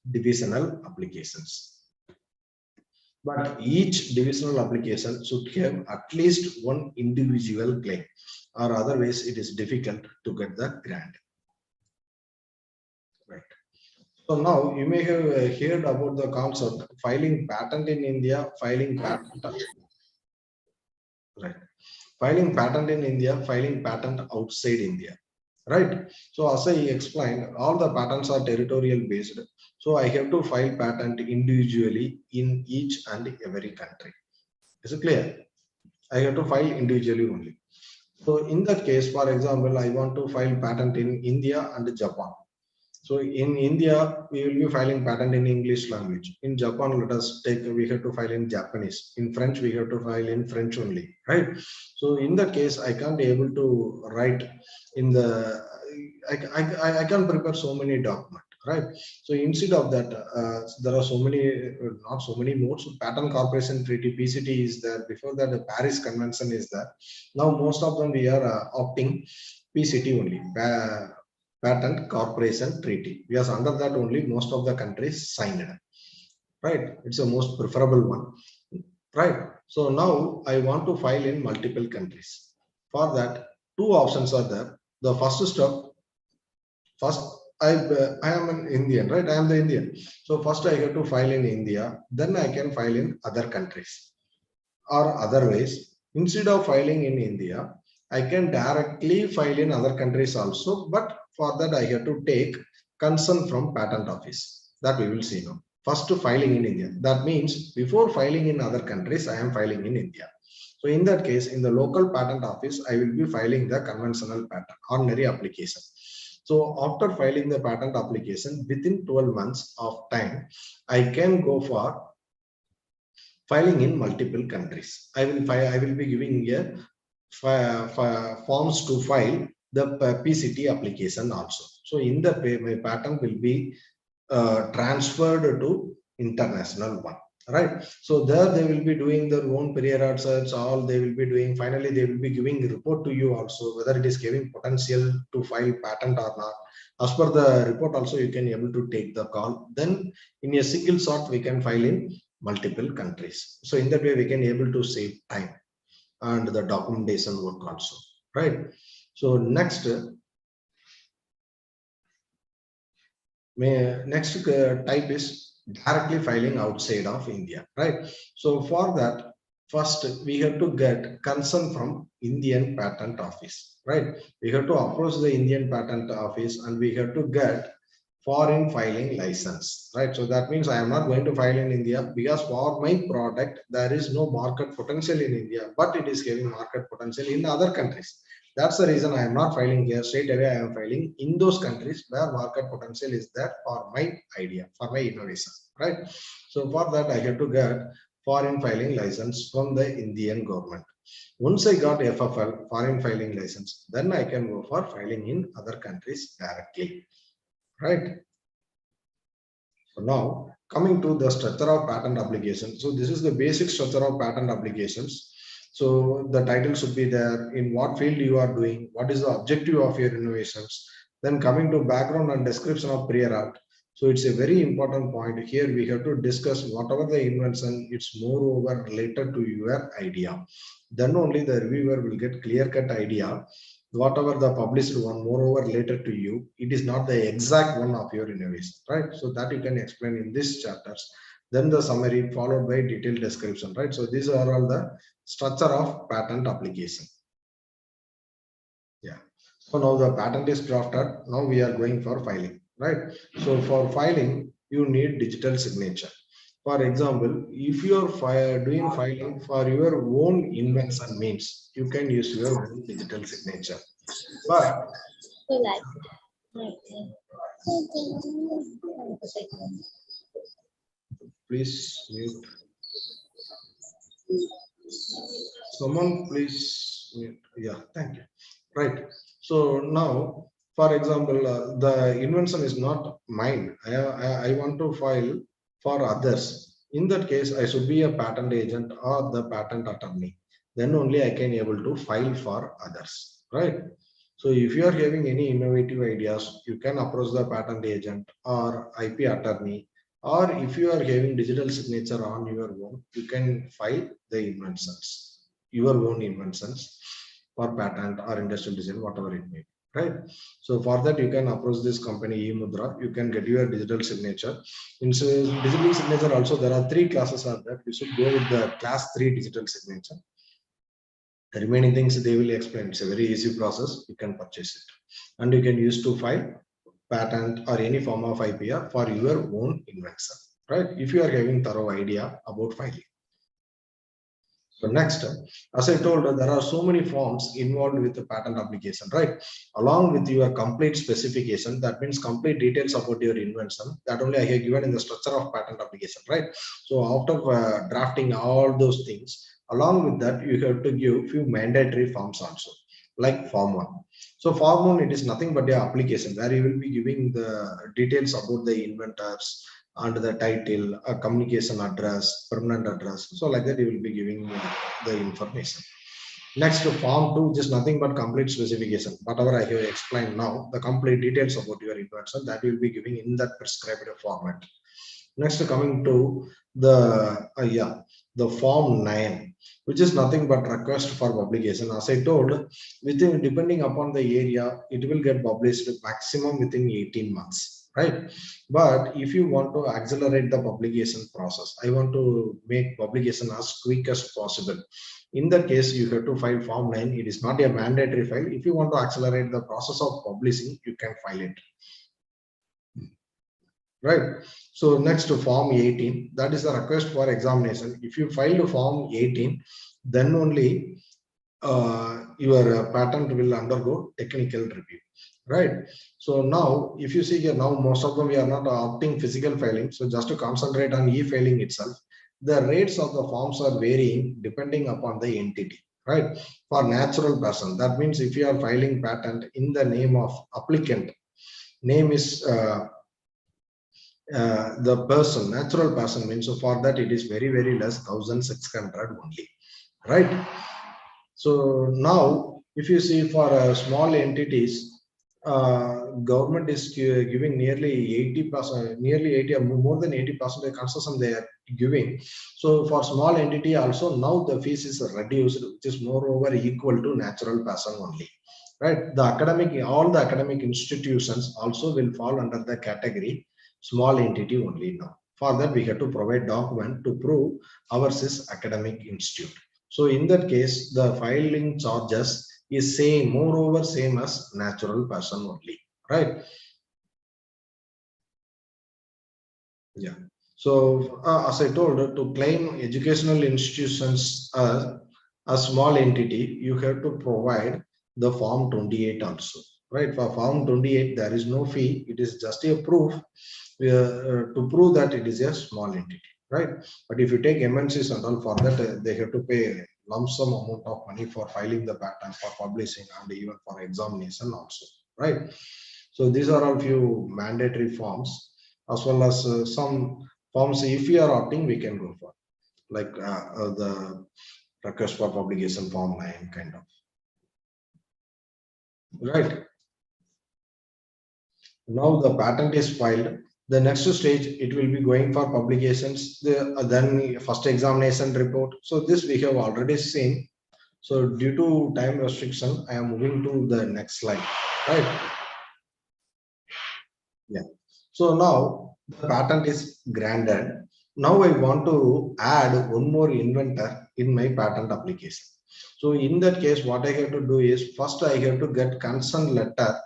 divisional applications. But each divisional application should have at least one individual claim, or otherwise it is difficult to get the grant. Right. So now you may have heard about the concept filing patent in India, filing patent. Right. Filing patent in India, filing patent outside India, right? So as I explained, all the patents are territorial based. So I have to file patent individually in each and every country. Is it clear? I have to file individually only. So in that case, for example, I want to file patent in India and Japan. So in India, we will be filing patent in English language. In Japan, let us take, we have to file in Japanese. In French, we have to file in French only, right? So in that case, I can't be able to write in the, I can't prepare so many documents, right? So instead of that, there are so many, not so many modes. Patent Corporation Treaty, PCT is there. Before that, the Paris Convention is there. Now, most of them we are opting PCT only. Patent Corporation Treaty, because under that only most of the countries signed it, right? It's the most preferable one, right? So now I want to file in multiple countries. For that, two options are there. The first step, first I am an Indian, right? I am the Indian. So first I have to file in India, then I can file in other countries. Or otherwise, instead of filing in India, I can directly file in other countries also, but for that I have to take consent from patent office. That we will see now. First filing in India. That means before filing in other countries, I am filing in India. So in that case, in the local patent office, I will be filing the conventional patent, ordinary application. So after filing the patent application, within 12 months of time, I can go for filing in multiple countries. I will be giving here forms to file the PCT application also. So in the way, my patent will be transferred to international one, right? So there they will be doing their own prior search, all they will be doing. Finally, they will be giving a report to you also whether it is giving potential to file patent or not. As per the report also, you can able to take the call. Then in a single shot, we can file in multiple countries. So in that way, we can able to save time and the documentation work also, right? So next type is directly filing outside of India, right? So for that, first we have to get consent from Indian Patent Office, right? We have to approach the Indian Patent Office and we have to get foreign filing license, right? So that means I am not going to file in India because for my product there is no market potential in India, but it is having market potential in other countries. That's the reason I am not filing here. Straight away I am filing in those countries where market potential is there for my idea, for my innovation, right? So for that I have to get foreign filing license from the Indian government. Once I got FFL, foreign filing license, then I can go for filing in other countries directly, right? So now coming to the structure of patent application. So this is the basic structure of patent applications. So the title should be there, in what field you are doing, what is the objective of your innovations. Then coming to background and description of prior art. So it's a very important point here. We have to discuss whatever the invention, it's moreover related to your idea. Then only the reviewer will get clear-cut idea. Whatever the published one, moreover related to you, it is not the exact one of your innovation, right? So that you can explain in this chapters. Then the summary followed by detailed description, right? So these are all the structure of patent application. Yeah. So now the patent is drafted. Now we are going for filing, right? So for filing, you need digital signature. For example, if you are doing filing for your own invention means you can use your own digital signature. But please mute. Someone please mute. Yeah, thank you. Right. So now, for example, the invention is not mine. I want to file for others. In that case, I should be a patent agent or the patent attorney. Then only I can able to file for others, right? So if you are having any innovative ideas, you can approach the patent agent or IP attorney, or if you are having digital signature on your own, you can file the inventions, your own inventions for patent or industrial design, whatever it may be, right? So for that, you can approach this company eMudra. You can get your digital signature. In digital signature also, there are 3 classes are there. You should go with the class 3 digital signature. The remaining things they will explain. It's a very easy process. You can purchase it and you can use to file patent or any form of IPR for your own invention, right? If you are having thorough idea about filing. So next, as I told, there are so many forms involved with the patent application, right? Along with your complete specification, that means complete details about your invention, that only I have given in the structure of patent application, right? So after drafting all those things, along with that, you have to give few mandatory forms also, like form 1. So form 1, it is nothing but the application where you will be giving the details about the inventors, and the title, a communication address, permanent address. So like that, you will be giving the information. Next, form 2, just nothing but complete specification. Whatever I have explained now, the complete details about your invention, that you will be giving in that prescribed format. Next, coming to the form 9, which is nothing but request for publication. As I told, within depending upon the area, it will get published maximum within 18 months. Right, but if you want to accelerate the publication process, I want to make publication as quick as possible. In that case, you have to file form 9. It is not a mandatory file. If you want to accelerate the process of publishing, you can file it. Right. So next to form 18, that is the request for examination. If you file the form 18, then only your patent will undergo technical review, right? So now, if you see here, now most of them we are not opting physical filing. So just to concentrate on e-filing itself, the rates of the forms are varying depending upon the entity, right? For natural person, that means if you are filing patent in the name of applicant, name is the person, natural person means, so for that it is very less, 1,600 only, right? So now, if you see for small entities, government is giving nearly 80%, nearly 80 or more than 80% concession they are giving. So for small entity also now the fees is reduced, which is moreover equal to natural person only, right? The academic, all the academic institutions also will fall under the category small entity only now. For that we have to provide document to prove ours is academic institute. So in that case, the filing charges is same, moreover same as natural person only, right? Yeah. So as I told, to claim educational institutions as a small entity, you have to provide the Form 28 also, right? For Form 28, there is no fee. It is just a proof to prove that it is a small entity, right? But if you take MNCs and all, for that they have to pay lump sum amount of money for filing the patent, for publishing, and even for examination also, right? So these are all few mandatory forms, as well as some forms. If we are opting, we can go for, like the request for publication form 9 kind of, right? Now the patent is filed. The next stage, it will be going for publications, then first examination report. So this we have already seen. So due to time restriction, I am moving to the next slide, right? Yeah. So now the patent is granted. Now I want to add one more inventor in my patent application. So in that case, what I have to do is, first I have to get consent letter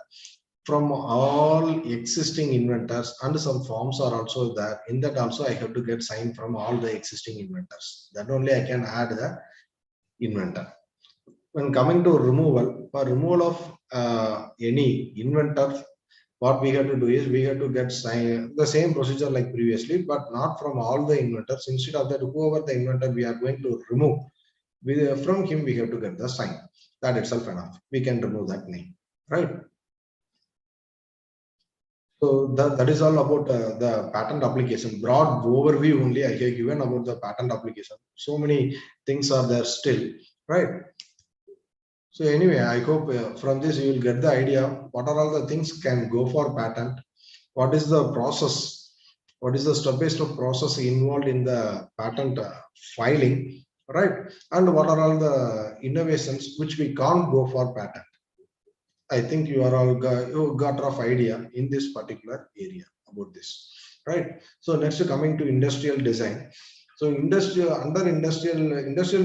from all existing inventors, and some forms are also there. In that also I have to get signed from all the existing inventors. That only I can add the inventor. When coming to removal, for removal of any inventor, what we have to do is we have to get sign the same procedure like previously, but not from all the inventors. Instead of that, whoever the inventor we are going to remove, from him we have to get the sign. That itself enough. We can remove that name, right? So that is all about the patent application. Broad overview only I have given about the patent application. So many things are there still, right? So anyway, I hope from this you will get the idea what are all the things can go for patent, what is the process, what is the step-by-step process involved in the patent filing, right? And what are all the innovations which we can't go for patent. I think you are all you got rough idea in this particular area about this, right? So next, coming to industrial design. So industrial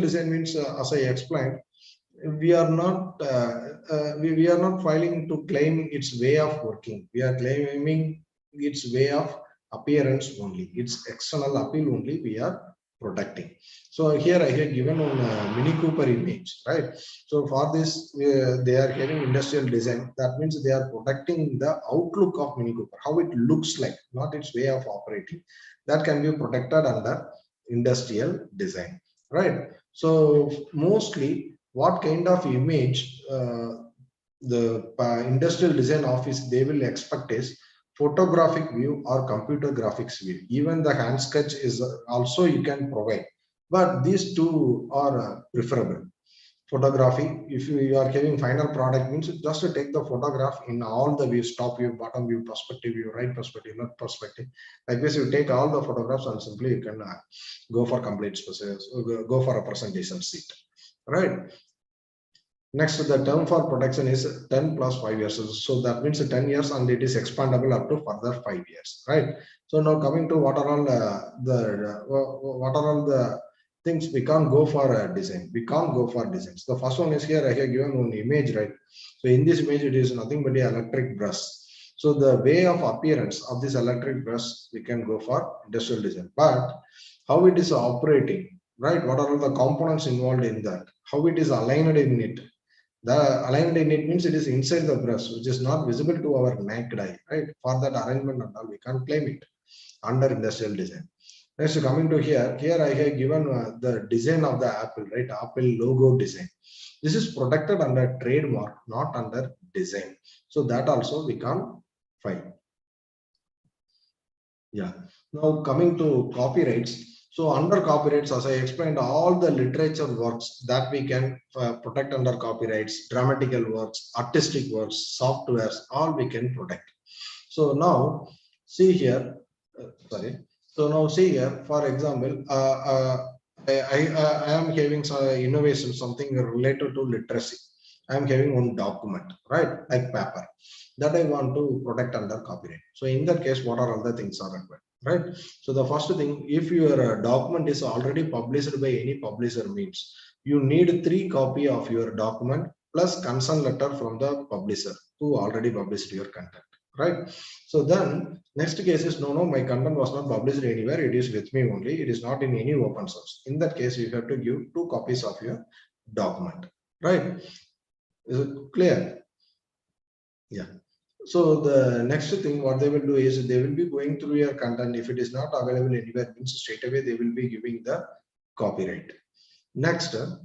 design means, as I explained, we are not we are not filing to claim its way of working. We are claiming its way of appearance only. Its external appeal only we are protecting. So here I have given on Mini Cooper image, right? So for this, they are having industrial design. That means they are protecting the outlook of Mini Cooper, how it looks like, not its way of operating. That can be protected under industrial design, right? So mostly, what kind of image the industrial design office they will expect is photographic view or computer graphics view. Even the hand sketch is also you can provide, but these two are preferable. Photography, if you are having final product, means just to take the photograph in all the views, top view, bottom view, perspective view, right perspective, left perspective. Like this, you take all the photographs and simply you can go for complete specifics, go for a presentation sheet, right? Next, the term for protection is 10 plus 5 years. So that means 10 years and it is expandable up to further 5 years, right? So now coming to what are all the things we can't go for design. We can't go for designs. The first one is here, I have given one image, right? So in this image, it is nothing but the electric brush. So the way of appearance of this electric brush, we can go for industrial design. But how it is operating, right? What are all the components involved in that? How it is aligned in it? The aligned in it means it is inside the brush, which is not visible to our naked eye, right? For that arrangement and all, we can't claim it under industrial design. Next, coming to here I have given the design of the apple, right? Apple logo design. This is protected under trademark, not under design. So that also we can't file. Yeah. Now coming to copyrights. So under copyrights, as I explained, all the literature works that we can protect under copyrights, dramatical works, artistic works, softwares, all we can protect. So now see here, sorry. So now see here, for example, I am having some innovation, something related to literacy. I am having one document, right, like paper, that I want to protect under copyright. So in that case, what are all the things are required, right? So the first thing, if your document is already published by any publisher, means you need 3 copies of your document plus consent letter from the publisher who already published your content, right? So then next case is no, my content was not published anywhere. It is with me only. It is not in any open source. In that case, you have to give 2 copies of your document, right? Is it clear? Yeah. So the next thing what they will do is they will be going through your content. If it is not available anywhere, means straight away they will be giving the copyright. Next, so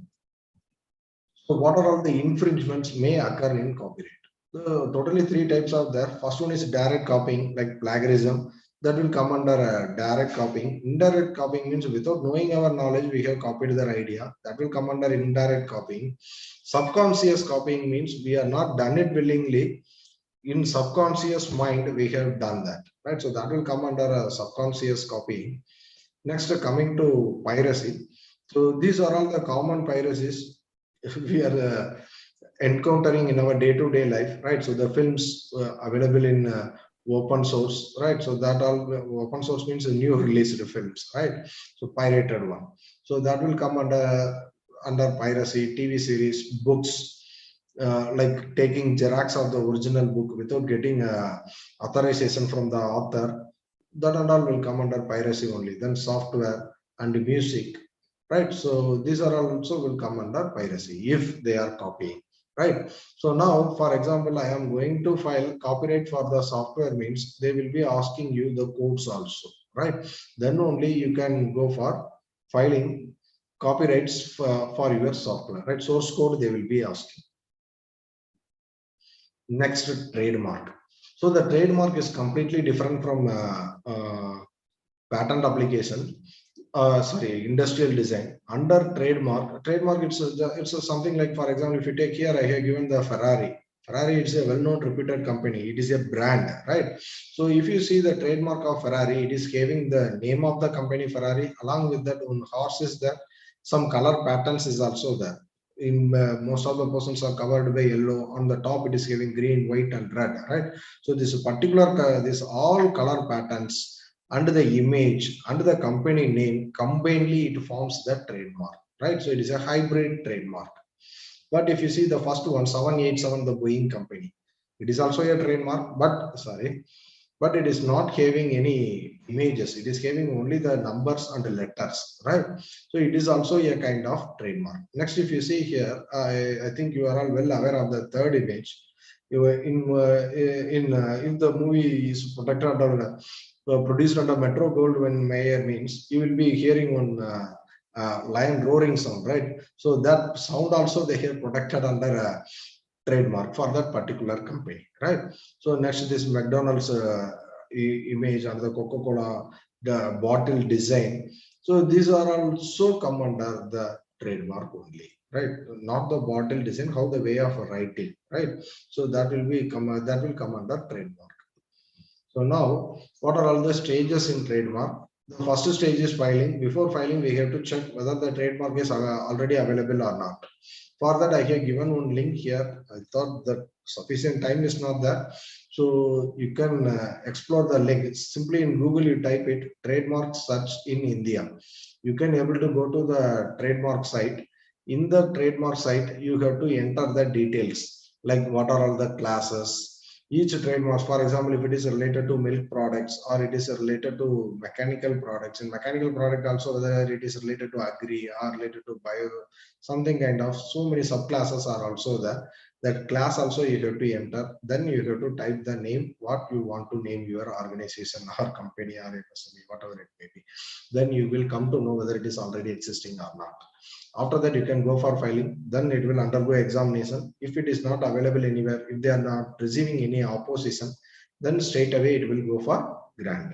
what are all the infringements may occur in copyright? Totally 3 types are there. First one is direct copying, like plagiarism. That will come under direct copying. Indirect copying means without knowing our knowledge, we have copied their idea. That will come under indirect copying. Subconscious copying means we are not done it willingly. In subconscious mind, we have done that, right? So that will come under subconscious copying. Next, coming to piracy. So these are all the common piracies we are encountering in our day-to-day life, right? So the films available in open source, right? So that all open source means a new released films, right? So pirated one. So that will come under piracy. TV series, books, like taking xerox of the original book without getting authorization from the author, that and all will come under piracy only. Then software and music, right? So these are also will come under piracy if they are copying, right? So now, for example, I am going to file copyright for the software, means they will be asking you the codes also, right? Then only you can go for filing copyrights for your software, right? Source code they will be asking. Next, trademark. So the trademark is completely different from patent application. Sorry, industrial design. Under trademark, it's something like, for example, if you take here, I have given the Ferrari. Ferrari, it's a well-known, reputed company. It is a brand, right? So if you see the trademark of Ferrari, it is having the name of the company Ferrari. Along with that, on horse is there. Some color patterns is also there. In most of the portions are covered by yellow. On the top, it is having green, white, and red, right? So this particular, this all color patterns and the image and the company name combinedly, it forms the trademark, right? So it is a hybrid trademark. But if you see the first one, 787, the Boeing company, it is also a trademark, but it is not having any images. It is having only the numbers and the letters, right? So it is also a kind of trademark. Next, if you see here, I think you are all well aware of the third image. If the movie is protected under produced under Metro Goldwyn Mayer, means you will be hearing one lion roaring sound, right? So that sound also they have protected under a trademark for that particular company, right? So next, this McDonald's image and the Coca-Cola, the bottle design. So these are also come under the trademark only, right? Not the bottle design, how the way of writing, right? So that will come under trademark. So now, what are all the stages in trademark? The first stage is filing. Before filing, we have to check whether the trademark is already available or not. For that, I have given one link here. I thought that sufficient time is not there. So you can explore the link. It's simply in Google, you type it, trademark search in India. You can able to go to the trademark site. In the trademark site, you have to enter the details, like what are all the classes, each trademark, for example, if it is related to milk products or it is related to mechanical products, in mechanical product also, whether it is related to agri or related to bio, something kind of, so many subclasses are also there. That class also you have to enter, then you have to type the name, what you want to name your organization or company or SME, whatever it may be. Then you will come to know whether it is already existing or not. After that, you can go for filing, then it will undergo examination. If it is not available anywhere, if they are not receiving any opposition, then straight away it will go for grant.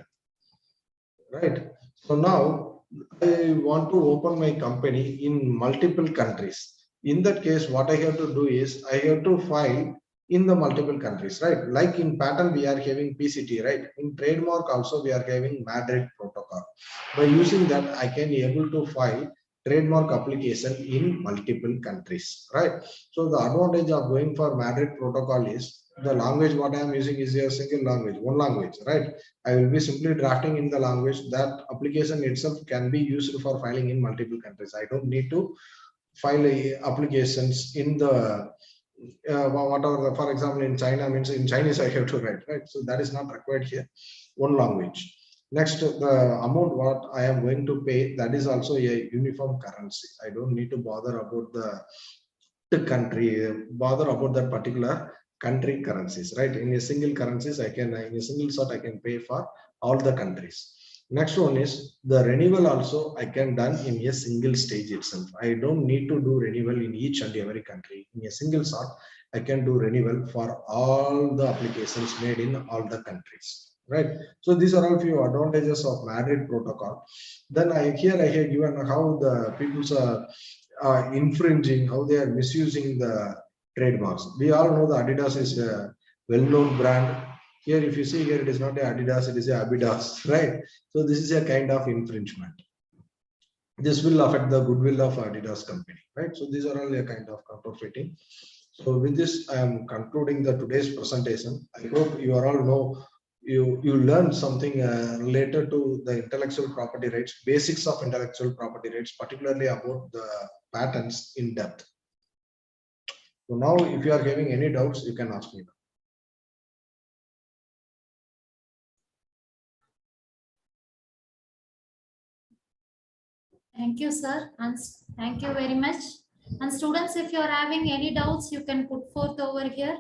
Right. So now I want to open my company in multiple countries. In that case, what I have to do is I have to file in the multiple countries, right? Like in patent, we are having PCT, right? In trademark also, we are having Madrid protocol. By using that, I can be able to file trademark application in multiple countries, right? So the advantage of going for Madrid protocol is the language what I am using is a single language, one language, right? I will be simply drafting in the language. That application itself can be used for filing in multiple countries. I don't need to file applications in the whatever, for example, in China means in Chinese I have to write, right? So that is not required here, one language. Next, the amount what I am going to pay, that is also a uniform currency. I don't need to bother about the country, bother about that particular country currencies, right? In a single currencies, I can, in a single sort, I can pay for all the countries. Next one is the renewal also I can done in a single stage itself. I don't need to do renewal in each and every country. In a single sort, I can do renewal for all the applications made in all the countries, right? So these are all few advantages of Madrid protocol. Then here I have given how the people's infringing, how they are misusing the trademarks. We all know the Adidas is a well-known brand. Here, if you see here, it is not a Adidas, it is a Abidas, right? So this is a kind of infringement. This will affect the goodwill of Adidas company, right? So these are all a kind of counterfeiting. So with this, I am concluding the today's presentation. I hope you are all know, you learned something related to the intellectual property rights, basics of intellectual property rights, particularly about the patents in depth. So now, if you are having any doubts, you can ask me. Thank you, sir. And thank you very much. And students, if you are having any doubts, you can put forth over here.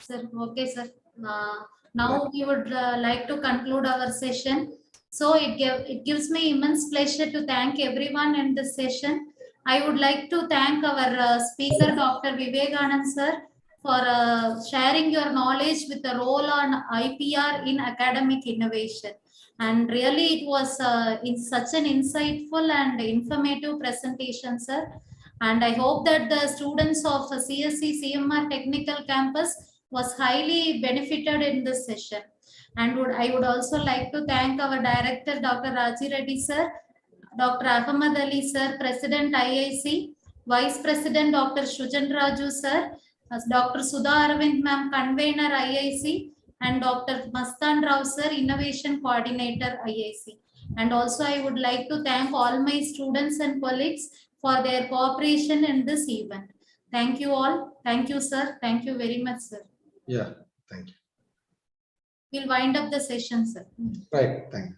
Sir, okay, sir. Now we would like to conclude our session. So it gives me immense pleasure to thank everyone in this session. I would like to thank our speaker, Dr. Vivekanand, sir, for sharing your knowledge with the role on IPR in academic innovation. And really, it was in such an insightful and informative presentation, sir. And I hope that the students of CSC CMR Technical Campus was highly benefited in this session. And I would also like to thank our director, Dr. Raji Reddy, sir, Dr. Ahmad Ali, sir, President IIC, Vice President Dr. Shujan Raju, sir, Dr. Sudha Arvind, ma'am, Convener IIC, and Dr. Mastan Rao, sir, Innovation Coordinator IIC. And also I would like to thank all my students and colleagues for their cooperation in this event. Thank you all. Thank you, sir. Thank you very much, sir. Yeah, thank you. We'll wind up the session, sir. Right, thank you.